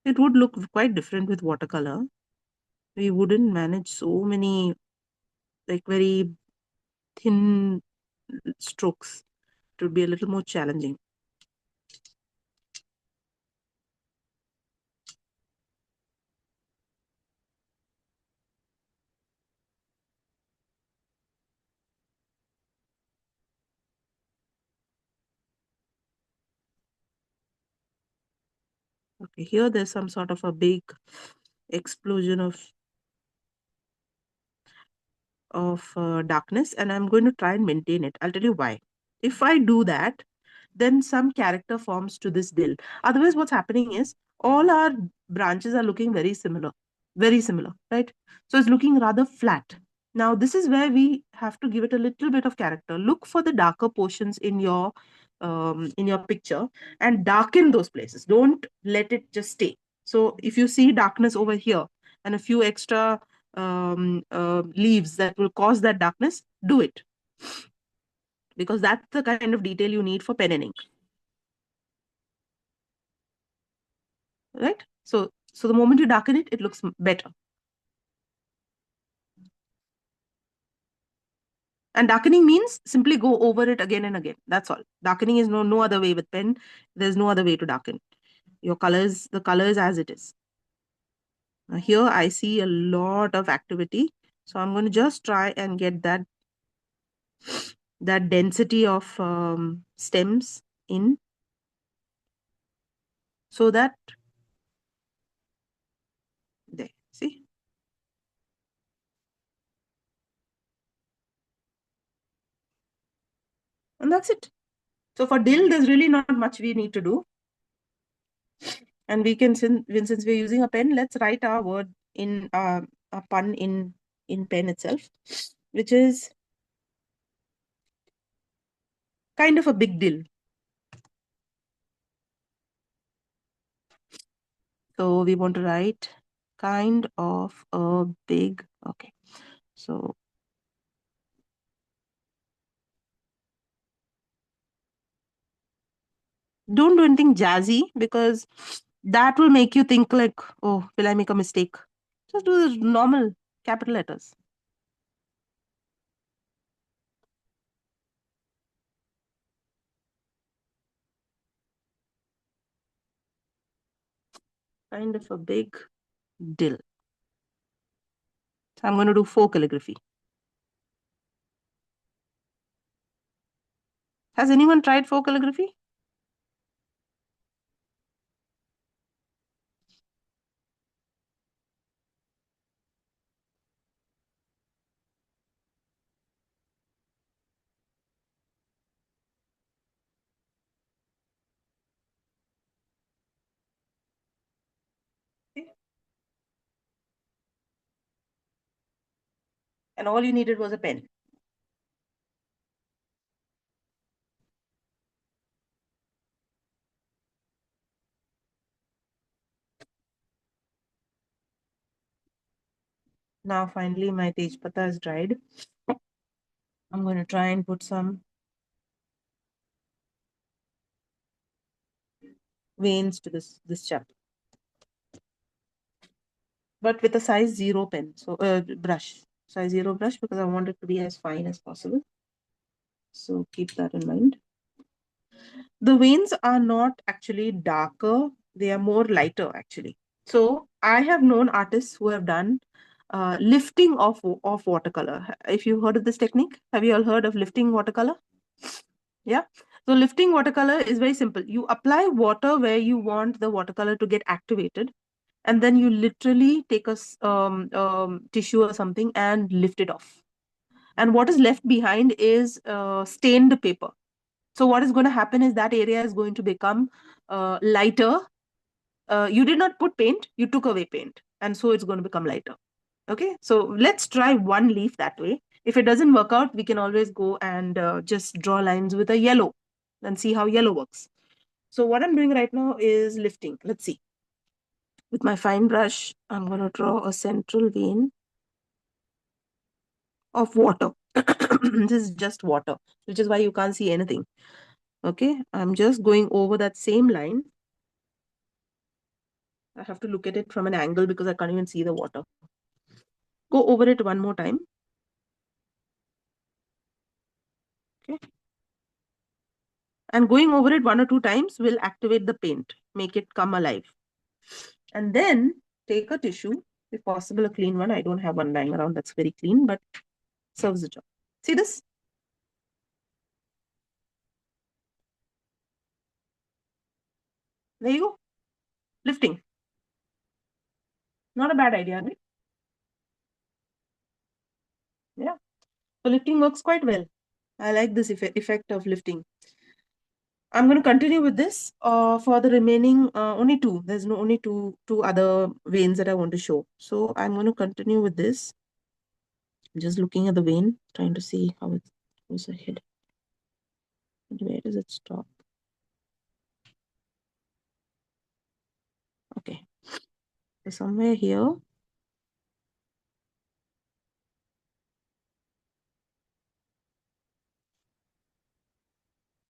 It would look quite different with watercolor. We wouldn't manage so many like very thin strokes. It would be a little more challenging. Okay, here there's some sort of a big explosion of darkness, and I'm going to try and maintain it. I'll tell you why. If I do that, then some character forms to this dill. Otherwise, what's happening is all our branches are looking very similar, right? So it's looking rather flat. Now, this is where we have to give it a little bit of character. Look for the darker portions in your picture and darken those places. Don't let it just stay. So if you see darkness over here and a few extra leaves that will cause that darkness, do it, because that's the kind of detail you need for pen and ink, right? So the moment you darken it, it looks better. And darkening means simply go over it again and again. That's all. Darkening is no other way with pen. There's no other way to darken your colors. The colors as it is. Now here I see a lot of activity, so I'm going to just try and get that density of stems in, so that there, see, and that's it. So for dill, there's really not much we need to do. And we can, since we're using a pen, let's write our word in a pun in pen itself, which is kind of a big deal. So we want to write kind of a big, okay. So don't do anything jazzy, because that will make you think like, oh, will I make a mistake? Just do the normal capital letters. Kind of a big dill. So I'm going to do faux calligraphy. Has anyone tried faux calligraphy? And all you needed was a pen. Now finally my tej pata is dried. I'm going to try and put some veins to this chap, but with a size 0 pen, so brush. size 0 brush because I want it to be as fine as possible. So keep that in mind. The veins are not actually darker. They are more lighter actually. So I have known artists who have done lifting of watercolor. If you've heard of this technique, have you all heard of lifting watercolor? Yeah. So lifting watercolor is very simple. You apply water where you want the watercolor to get activated, and then you literally take a tissue or something and lift it off. And what is left behind is stained paper. So what is going to happen is that area is going to become lighter. You did not put paint, you took away paint. And so it's going to become lighter. Okay, so let's try one leaf that way. If it doesn't work out, we can always go and just draw lines with a yellow and see how yellow works. So what I'm doing right now is lifting. Let's see. With my fine brush, I'm going to draw a central vein of water. This is just water, which is why you can't see anything. Okay, I'm just going over that same line. I have to look at it from an angle because I can't even see the water. Go over it one more time. Okay. And going over it 1 or 2 times will activate the paint, make it come alive. And then take a tissue, if possible a clean one. I don't have one lying around that's very clean, but serves the job. See this? There you go. Lifting. Not a bad idea, right? Yeah. So lifting works quite well. I like this effect of lifting. I'm going to continue with this for the remaining only 2. There's no only two other veins that I want to show. So I'm going to continue with this. I'm just looking at the vein, trying to see how it goes ahead. Where does it stop? Okay. So somewhere here.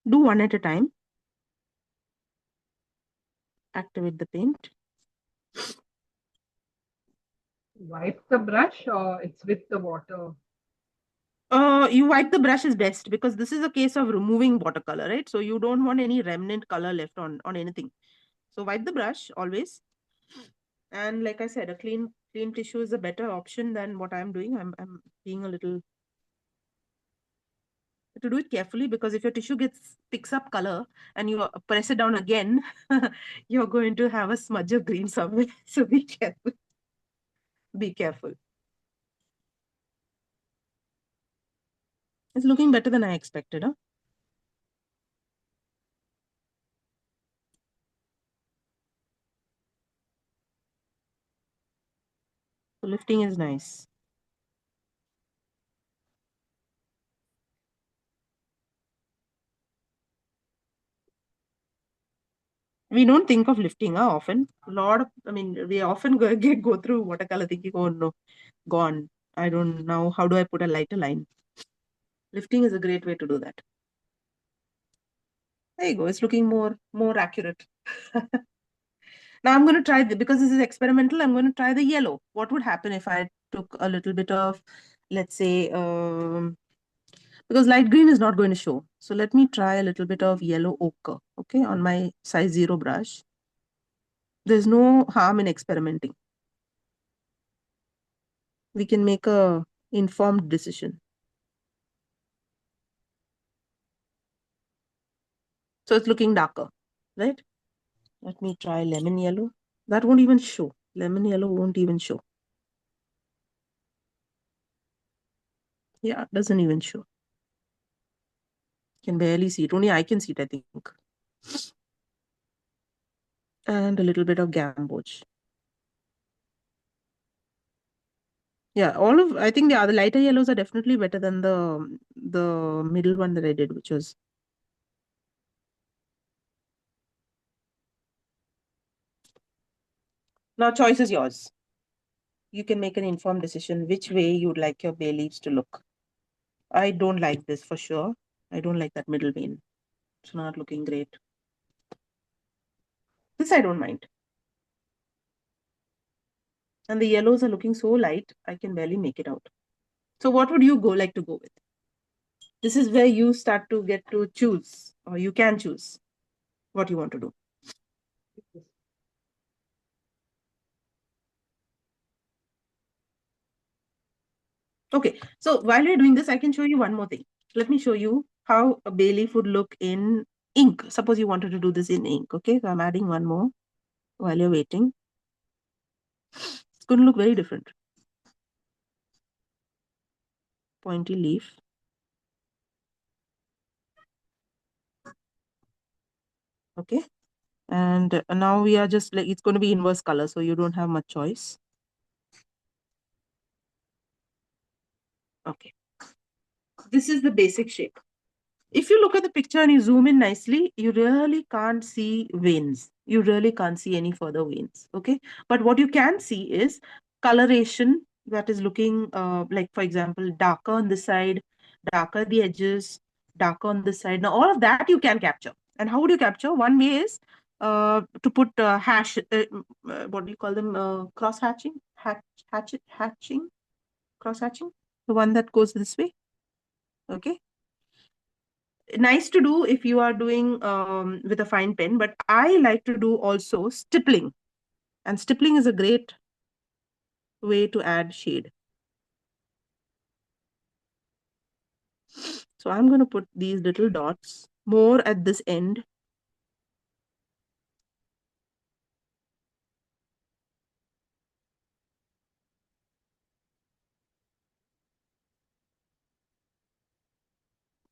Do one at a time. Activate the paint. Wipe the brush or it's with the water? You wipe the brush is best because this is a case of removing watercolor, right? So you don't want any remnant color left on anything. So wipe the brush always. And like I said, a clean tissue is a better option than what I'm doing. I'm being a little to do it carefully because if your tissue picks up color and you press it down again, you're going to have a smudge of green somewhere. So be careful. Be careful. It's looking better than I expected, huh? So lifting is nice. We don't think of lifting often. We often go through watercolor thinking, oh no, gone. I don't know. How do I put a lighter line? Lifting is a great way to do that. There you go. It's looking more accurate. Now I'm going to try because this is experimental. I'm going to try the yellow. What would happen if I took a little bit of, let's say, because light green is not going to show. So let me try a little bit of yellow ochre, okay, on my size 0 brush. There's no harm in experimenting. We can make a informed decision. So it's looking darker, right? Let me try lemon yellow. That won't even show. Lemon yellow won't even show. Yeah, it doesn't even show. Can barely see it. Only I can see it, I think. And a little bit of gamboge. Yeah, I think the other lighter yellows are definitely better than the middle one that I did, which was. Now choice is yours. You can make an informed decision which way you would like your bay leaves to look. I don't like this for sure. I don't like that middle vein. It's not looking great. This I don't mind. And the yellows are looking so light, I can barely make it out. So what would you like to go with? This is where you start to get to choose, or you can choose what you want to do. Okay, so while you're doing this, I can show you one more thing. Let me show you how a bay leaf would look in ink. Suppose you wanted to do this in ink. Okay, so I'm adding one more while you're waiting. It's going to look very different. Pointy leaf. Okay, and now we are just like, it's going to be inverse color, so you don't have much choice. Okay, this is the basic shape. If you look at the picture and you zoom in nicely, you really can't see veins. You really can't see any further veins. Okay, but what you can see is coloration that is looking like, for example, darker on this side, darker at the edges, darker on this side. Now all of that you can capture. And how would you capture? One way is to put what do you call them, cross hatching, cross hatching, the one that goes this way. Okay, nice to do if you are doing with a fine pen, but I like to do also stippling, and stippling is a great way to add shade. So I'm going to put these little dots more at this end.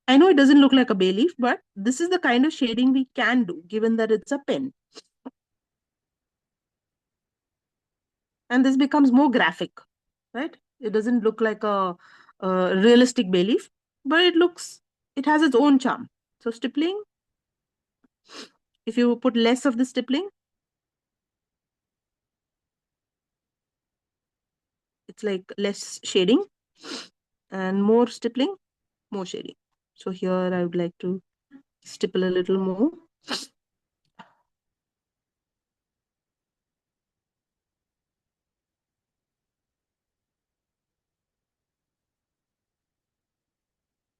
I know it doesn't look like a bay leaf, but this is the kind of shading we can do given that it's a pen. And this becomes more graphic, right? It doesn't look like a realistic bay leaf, but it has its own charm. So stippling, if you put less of the stippling, it's like less shading, and more stippling, more shading. So here I would like to stipple a little more.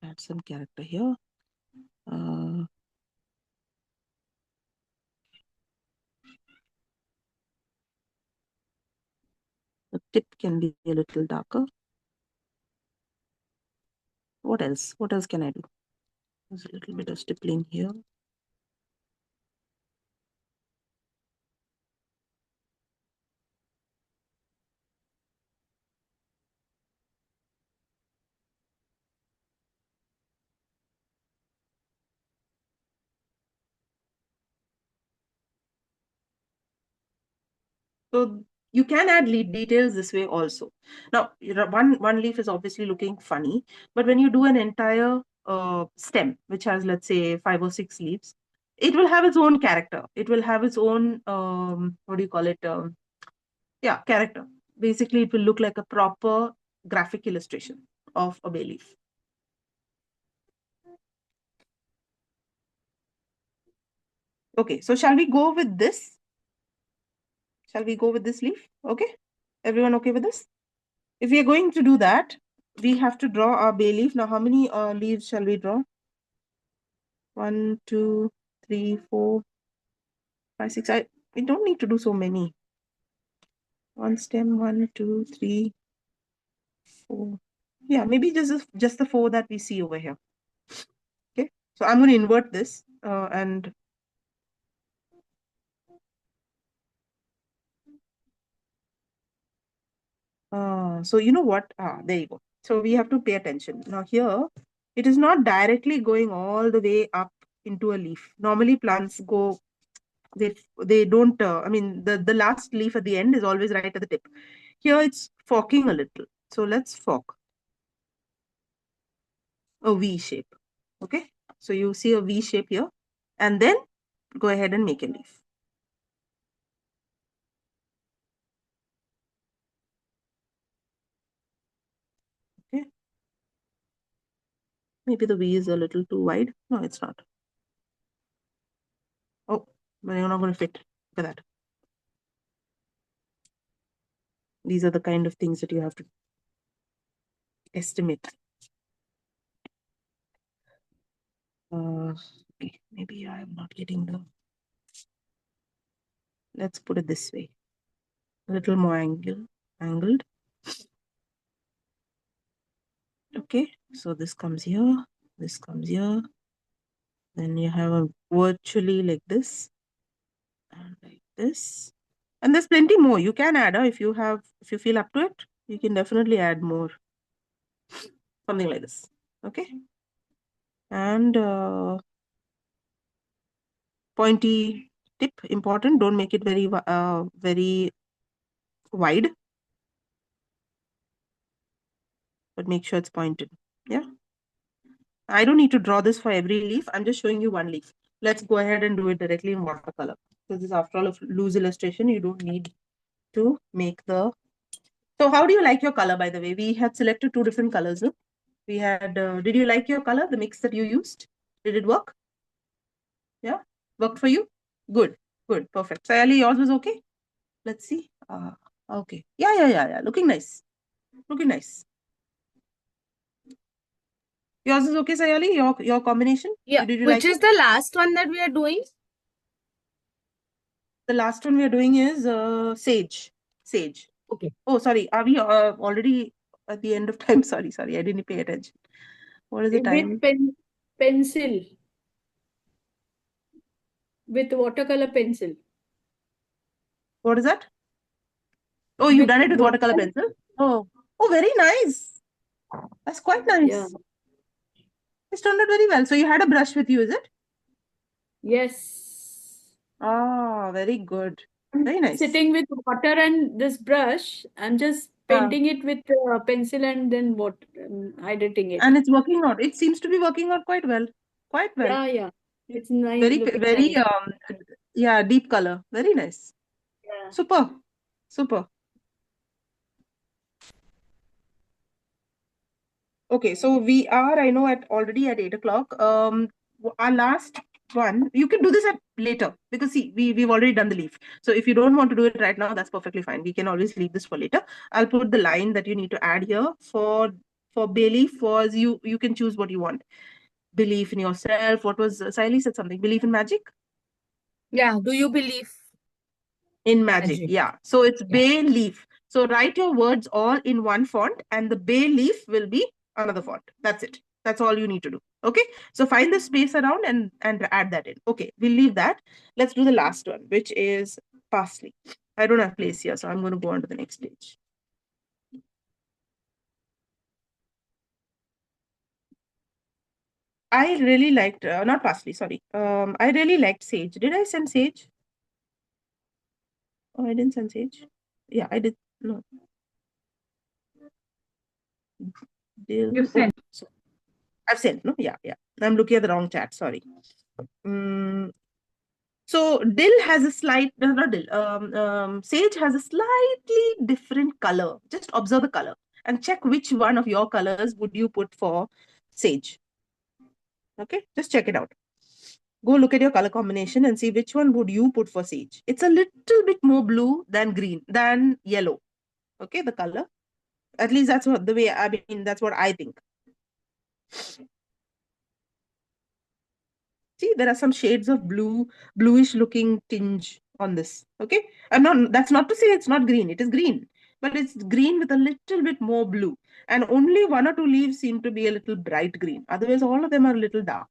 Add some character here. The tip can be a little darker. What else? What else can I do? There's a little bit of stippling here. So you can add leaf details this way also. Now, one leaf is obviously looking funny, but when you do an entire stem, which has, let's say, 5 or 6 leaves, it will have its own character. It will have its own, what do you call it? Yeah, character. Basically, it will look like a proper graphic illustration of a bay leaf. Okay, so shall we go with this? Shall we go with this leaf? Okay, everyone okay with this? If we are going to do that, we have to draw our bay leaf. Now, how many leaves shall we draw? 1, 2, 3, 4, 5, 6. We don't need to do so many. One stem, 1, 2, 3, 4. Yeah, maybe just the 4 that we see over here. Okay, so I'm going to invert this and so you know what? There you go. So we have to pay attention. Now here, it is not directly going all the way up into a leaf. Normally plants go, they don't, I mean, the last leaf at the end is always right at the tip. Here it's forking a little. So let's fork a V shape. Okay. So you see a V shape here, and then go ahead and make a leaf. Okay. Maybe the V is a little too wide. No, it's not. Oh, but you're not going to fit. Look at that. These are the kind of things that you have to estimate. Okay, maybe I'm not getting the. Let's put it this way. A little more angled. Okay, so this comes here, this comes here. Then you have a virtually like this and like this. And there's plenty more. You can add if you feel up to it, you can definitely add more. Something like this. Okay. And pointy tip, important. Don't make it very wide, but make sure it's pointed. Yeah. I don't need to draw this for every leaf. I'm just showing you one leaf. Let's go ahead and do it directly in watercolor. This is after all a loose illustration. You don't need to make the. So how do you like your color, by the way? We had selected 2 different colors. No? We had, did you like your color, the mix that you used? Did it work? Yeah, worked for you? Good, good, perfect. Sayali, yours was okay? Let's see. Okay. Yeah. Looking nice. Looking nice. Yours is okay, Sayali? Your combination? Yeah. Did you Which like is it? the last one that we are doing? The last one we are doing is sage. Sage. Okay. Oh, sorry. Are we already at the end of time? Sorry. I didn't pay attention. What is the time? With pencil. With watercolor pencil. What is that? Oh, you've With done it with watercolor pencil? Oh, very nice. That's quite nice. Yeah. It's turned out very well. So you had a brush with you, is it? Yes. Ah, very good. Very nice. Sitting with water and this brush, I'm just painting it with pencil and then editing it. And it's working out. It seems to be working out quite well. Quite well. Yeah. It's nice. Very, looking very, nice. deep color. Very nice. Yeah. Super. Okay, so we are, I know, already at 8 o'clock. Our last one, you can do this at later because see, we've already done the leaf. So if you don't want to do it right now, that's perfectly fine. We can always leave this for later. I'll put the line that you need to add here for bay leaf. Was you can choose what you want. Belief in yourself. What was Siley said something? Belief in magic. Yeah. Do you believe In magic, magic? yeah. So it's Yeah. bay leaf. So write your words all in one font and the bay leaf will be another font. That's it. That's all you need to do. Okay. So find the space around and add that in. Okay. We'll leave that. Let's do the last one, which is parsley. I don't have place here, so I'm going to go on to the next page. I really liked, not parsley, sorry. I really liked sage. Did I send sage? Oh, I didn't send sage. Yeah, I did. No. Dill. You sent. So I've sent, no? Yeah. I'm looking at the wrong chat. Sorry. So dill has a slight, not dill, sage has a slightly different color. Just observe the color and check which one of your colors would you put for sage. Okay, just check it out. Go look at your color combination and see which one would you put for sage. It's a little bit more blue than yellow. Okay, the color. At least that's what that's what I think. See, there are some shades of bluish looking tinge on this. Okay. That's not to say it's not green. It is green, but it's green with a little bit more blue. And only 1 or 2 leaves seem to be a little bright green. Otherwise, all of them are a little dark.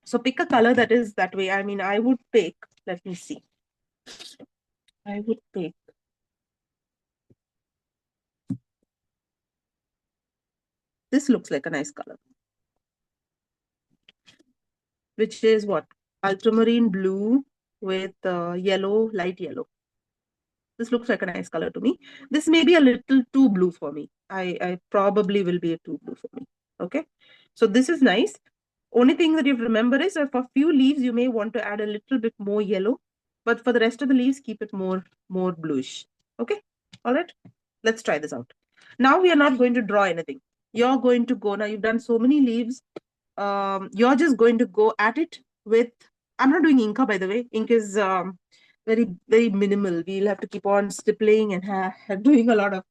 So pick a color that is that way. I mean, I would pick, let me see. I would pick. This looks like a nice color. Which is what? Ultramarine blue with yellow, light yellow. This looks like a nice color to me. This may be a little too blue for me. I probably will be a too blue for me. Okay. So this is nice. Only thing that you have to remember is that for a few leaves, you may want to add a little bit more yellow. But for the rest of the leaves, keep it more bluish. Okay. All right. Let's try this out. Now we are not going to draw anything. You're going to go, now you've done so many leaves. You're just going to go at it with, I'm not doing Inca, by the way. Ink is very, very minimal. We'll have to keep on stippling and doing a lot of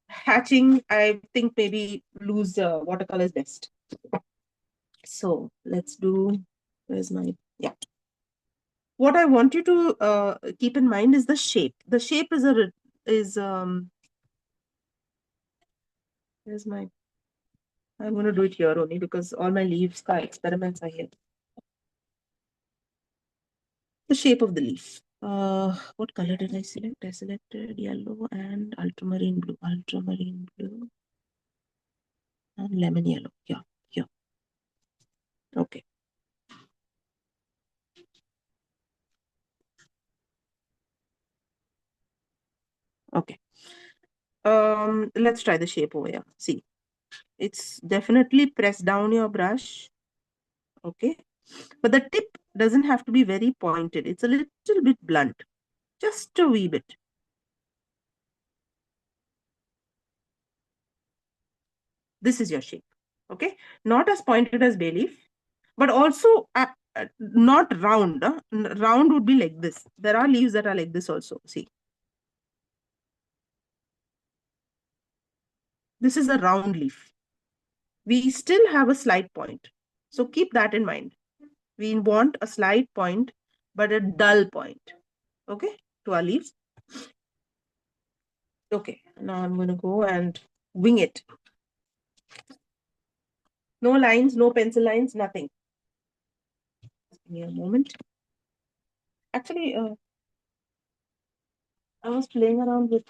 hatching, I think maybe loose watercolor is best. So let's do, where's my, yeah. What I want you to keep in mind is the shape. The shape is where's my, I'm going to do it here only because all my leaves experiments are here. The shape of the leaf. What color did I select? I selected yellow and ultramarine blue. Ultramarine blue and lemon yellow. Yeah, here. Okay. Okay. Let's try the shape over here. See, it's definitely press down your brush. Okay. But the tip doesn't have to be very pointed. It's a little bit blunt. Just a wee bit. This is your shape. Okay. Not as pointed as bay leaf, but also not round. Round would be like this. There are leaves that are like this also. See. This is a round leaf. We still have a slight point. So keep that in mind. We want a slight point, but a dull point. Okay, to our leaves. Okay, now I'm going to go and wing it. No lines, no pencil lines, nothing. Give me a moment. Actually, I was playing around with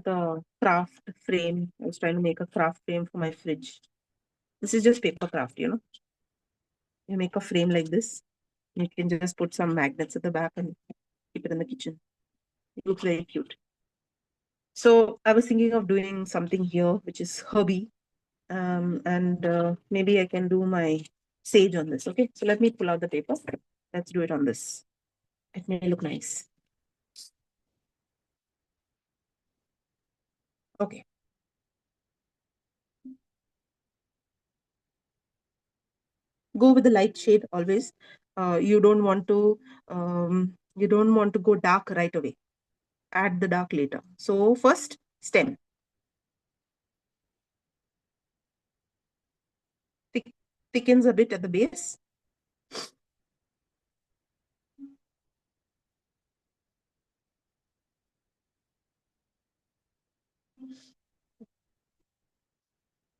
a craft frame. I was trying to make a craft frame for my fridge. This is just paper craft, you know. You make a frame like this. You can just put some magnets at the back and keep it in the kitchen. It looks very cute. So I was thinking of doing something here, which is herby. And maybe I can do my sage on this. Okay, so let me pull out the paper. Let's do it on this. It may look nice. Okay. Go with the light shade always. You don't want to go dark right away. Add the dark later. So first, stem. Thickens a bit at the base.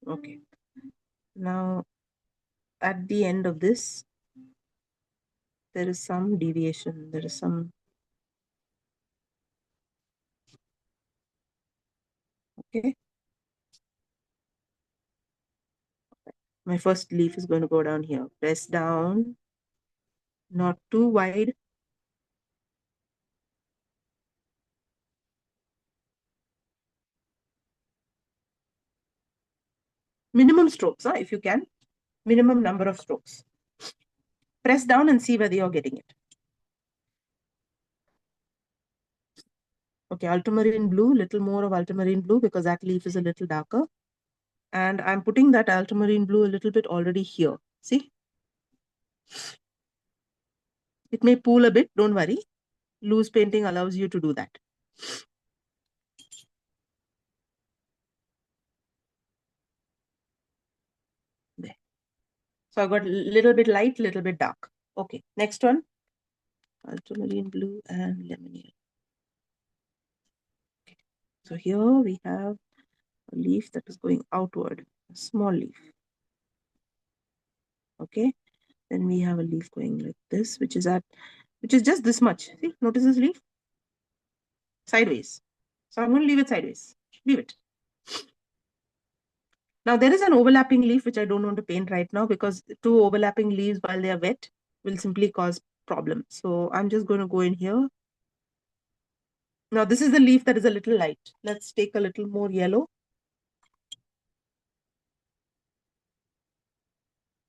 Okay. Now, at the end of this, there is some deviation. There is some. Okay. My first leaf is going to go down here. Press down. Not too wide. Minimum strokes, if you can. Minimum number of strokes. Press down and see whether you're getting it. Okay, ultramarine blue, little more of ultramarine blue because that leaf is a little darker. And I'm putting that ultramarine blue a little bit already here. See? It may pool a bit, don't worry. Loose painting allows you to do that. There. So I've got a little bit light, little bit dark. Okay, next one. Ultramarine blue and lemon yellow. Okay. So here we have a leaf that is going outward, a small leaf. Okay, then we have a leaf going like this, which is just this much. See, notice this leaf? Sideways. So I'm going to leave it sideways. Leave it. Now there is an overlapping leaf, which I don't want to paint right now because two overlapping leaves while they are wet will simply cause problems. So I'm just going to go in here. Now this is the leaf that is a little light. Let's take a little more yellow.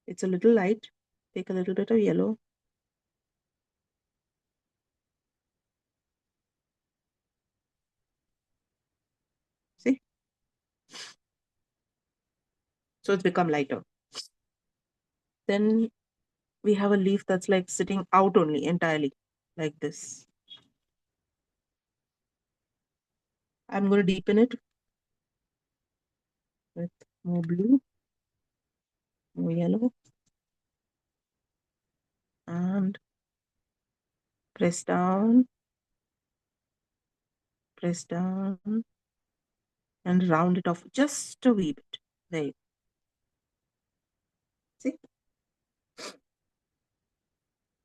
It's a little light. Take a little bit of yellow. See? So it's become lighter. Then we have a leaf that's like sitting out only entirely like this. I'm going to deepen it with more blue, more yellow, and press down, and round it off just a wee bit. There you go. See?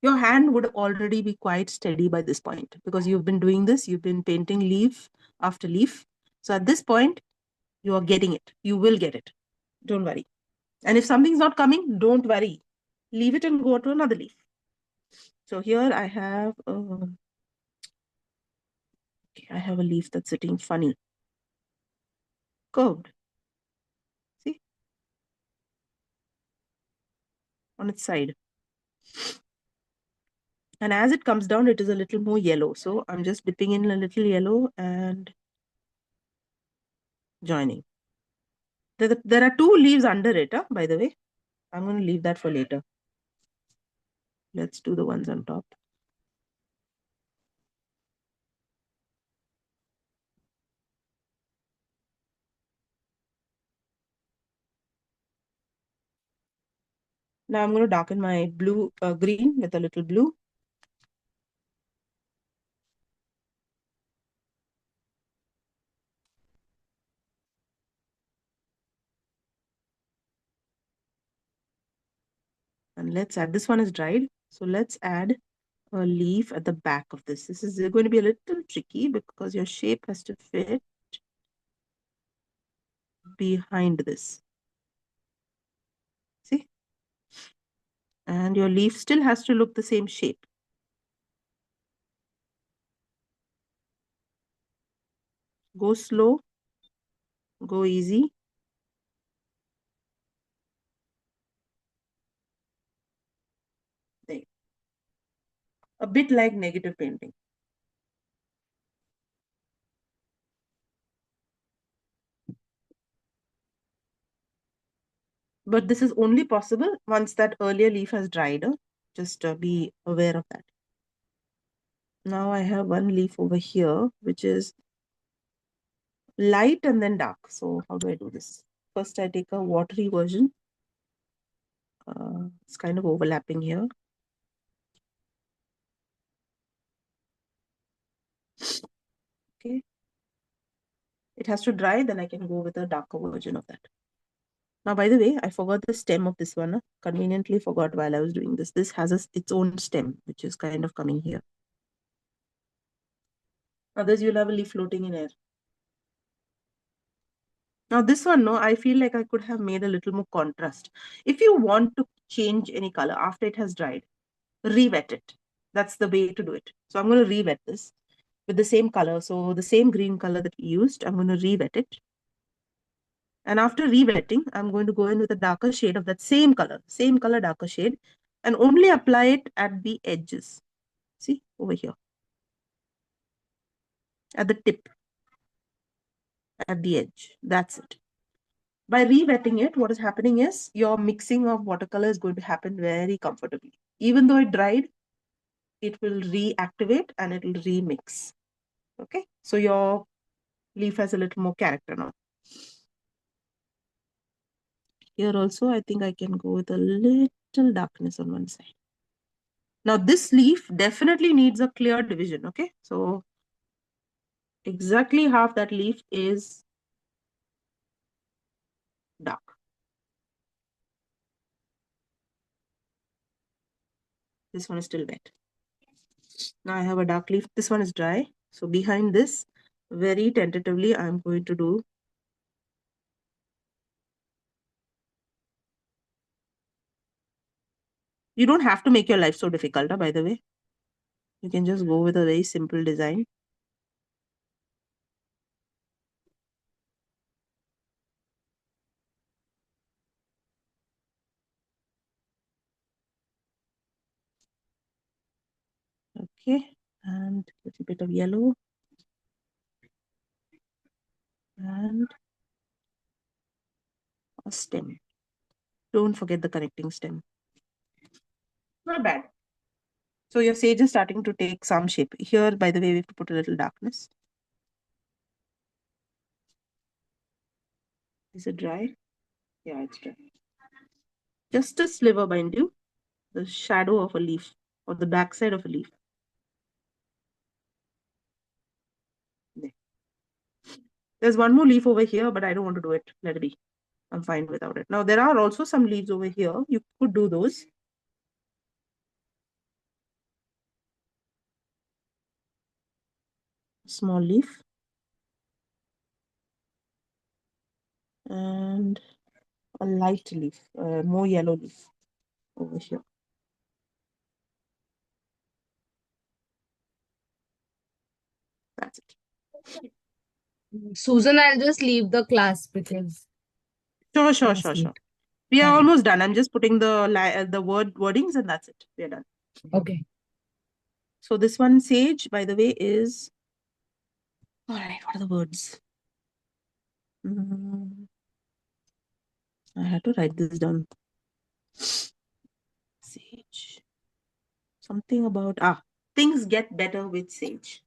Your hand would already be quite steady by this point because you've been doing this, you've been painting leaf after leaf. So at this point, you are getting it. You will get it. Don't worry. And if something's not coming, don't worry. Leave it and go to another leaf. So here I have a leaf that's sitting funny. Curved. See? On its side. And as it comes down, it is a little more yellow. So I'm just dipping in a little yellow and joining. There are two leaves under it, by the way. I'm going to leave that for later. Let's do the ones on top. Now I'm going to darken my blue, green with a little blue. And let's add, this one is dried. So let's add a leaf at the back of this. This is going to be a little tricky because your shape has to fit behind this. See? And your leaf still has to look the same shape. Go slow, go easy. There. A bit like negative painting. But this is only possible once that earlier leaf has dried. Just be aware of that. Now I have one leaf over here, which is light and then dark. So how do I do this? First, I take a watery version. It's kind of overlapping here. Okay. It has to dry, then I can go with a darker version of that. Now, by the way, I forgot the stem of this one. Conveniently forgot while I was doing this. This has its own stem, which is kind of coming here. Others, you'll have a leaf floating in air. Now this one, no, I feel like I could have made a little more contrast. If you want to change any color after it has dried, re-wet it. That's the way to do it. So I'm going to re-wet this with the same color. So the same green color that we used, I'm going to re-wet it. And after re-wetting, I'm going to go in with a darker shade of that same color, darker shade, and only apply it at the edges. See, over here. At the tip. At the edge. That's it. By re-wetting it, what is happening is your mixing of watercolor is going to happen very comfortably. Even though it dried, it will reactivate and it will remix. Okay, so your leaf has a little more character now. Here also, I think I can go with a little darkness on one side. Now this leaf definitely needs a clear division. Okay, so exactly half that leaf is dark. This one is still wet. Now I have a dark leaf. This one is dry. So behind this, very tentatively, I'm going to do You don't have to make your life so difficult, by the way. You can just go with a very simple design. Okay, and a little bit of yellow. And a stem. Don't forget the connecting stem. Not bad. So your sage is starting to take some shape. Here, by the way, we have to put a little darkness. Is it dry? Yeah, it's dry. Just a sliver, mind you. The shadow of a leaf or the backside of a leaf. There. There's one more leaf over here, but I don't want to do it. Let it be. I'm fine without it. Now, there are also some leaves over here. You could do those. Small leaf. And a light leaf, more yellow leaf over here. That's it. Susan, I'll just leave the class because Sure. We are almost done. I'm just putting the wordings and that's it. We are done. Okay. So this one, sage, by the way, is... All right, what are the words? I had to write this down. Sage. Something about... things get better with sage.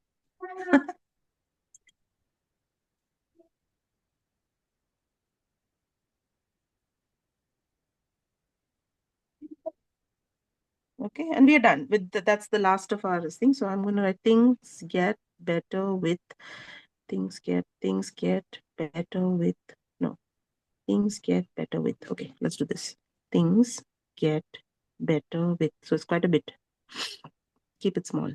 Okay, and we are done with that's the last of our thing. So I'm going to write things get better with... Things get better with... No. Things get better with... Okay, let's do this. Things get better with... So it's quite a bit. Keep it small.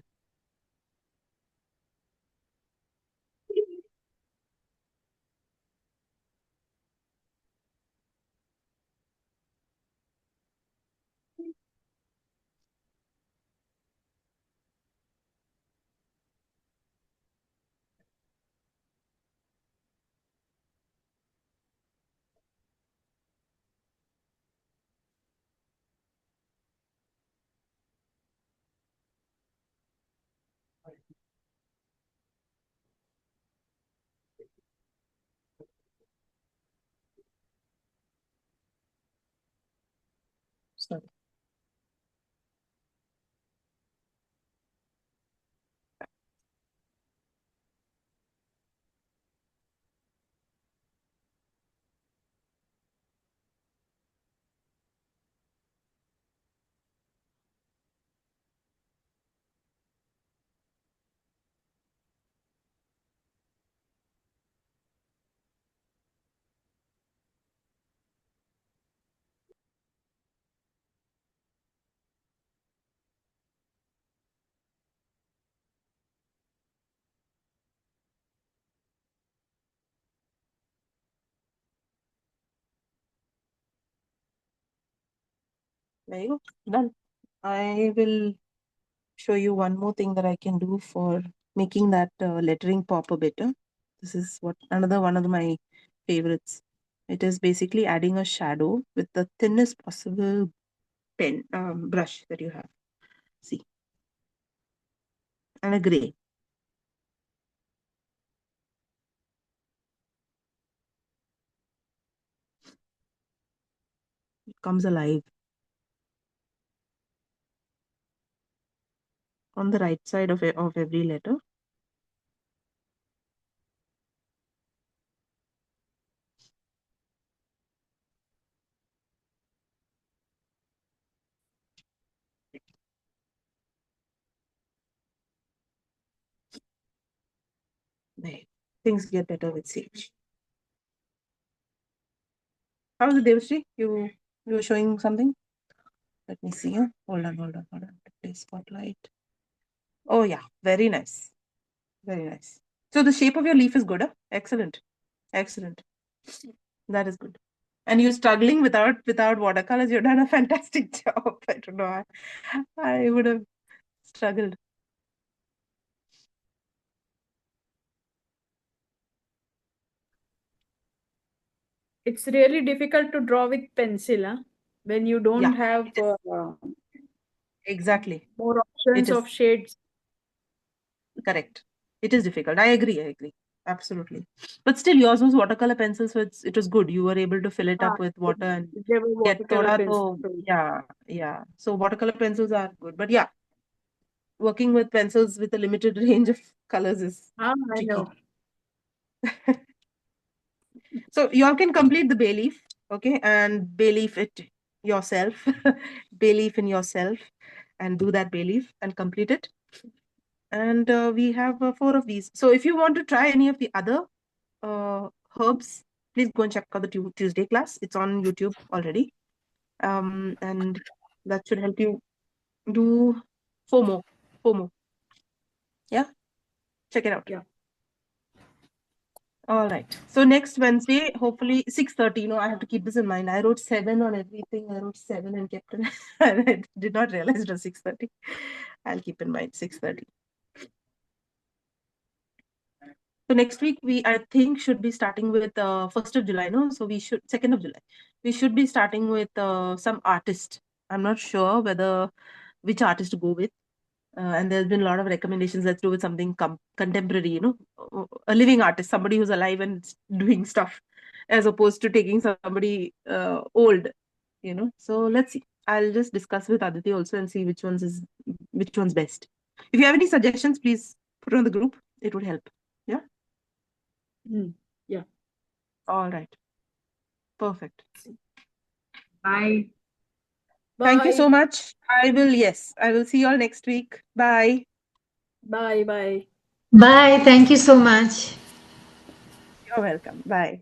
Sorry. There you go. Done. I will show you one more thing that I can do for making that lettering pop a bit. This is another one of my favorites. It is basically adding a shadow with the thinnest possible brush that you have. See. And a gray. It comes alive. On the right side of every letter. There. Things get better with sage. How is it, Devashri? You were showing something? Let me see. Hold on. Play spotlight. Oh yeah, very nice. Very nice. So the shape of your leaf is good. Huh? Excellent. That is good. And you're struggling without watercolors. You've done a fantastic job. I don't know. I would have struggled. It's really difficult to draw with pencil, when you don't have Exactly. more options of shades. Correct. It is difficult. I agree. Absolutely. But still, yours was watercolor pencil, so it was good. You were able to fill it up with water and They were get watercolor pencils. yeah. So watercolor pencils are good. But yeah, working with pencils with a limited range of colors is I tricky. know. So you all can complete the bay leaf, okay, and bay leaf it yourself, bay leaf in yourself, and do that bay leaf and complete it. And we have 4 of these. So if you want to try any of the other herbs, please go and check out the Tuesday class. It's on YouTube already. And that should help you do 4 more. 4 more. Yeah? Check it out. Yeah. All right. So next Wednesday, hopefully 6:30. I have to keep this in mind. I wrote 7 on everything. I wrote 7 and kept it. I did not realize it was 6:30. I'll keep in mind 6:30. So next week I think should be starting with 1st of July, no? So we should 2nd of July. We should be starting with some artist. I'm not sure which artist to go with. And there's been a lot of recommendations. Let's do with something contemporary, a living artist, somebody who's alive and doing stuff, as opposed to taking somebody old, So let's see. I'll just discuss with Aditi also and see which one's best. If you have any suggestions, please put it on the group. It would help. Yeah. Yeah. All right. Perfect. Bye. Thank you so Bye. much. I will see you all next week. Bye. Bye. Bye. Thank you so much. You're welcome. Bye.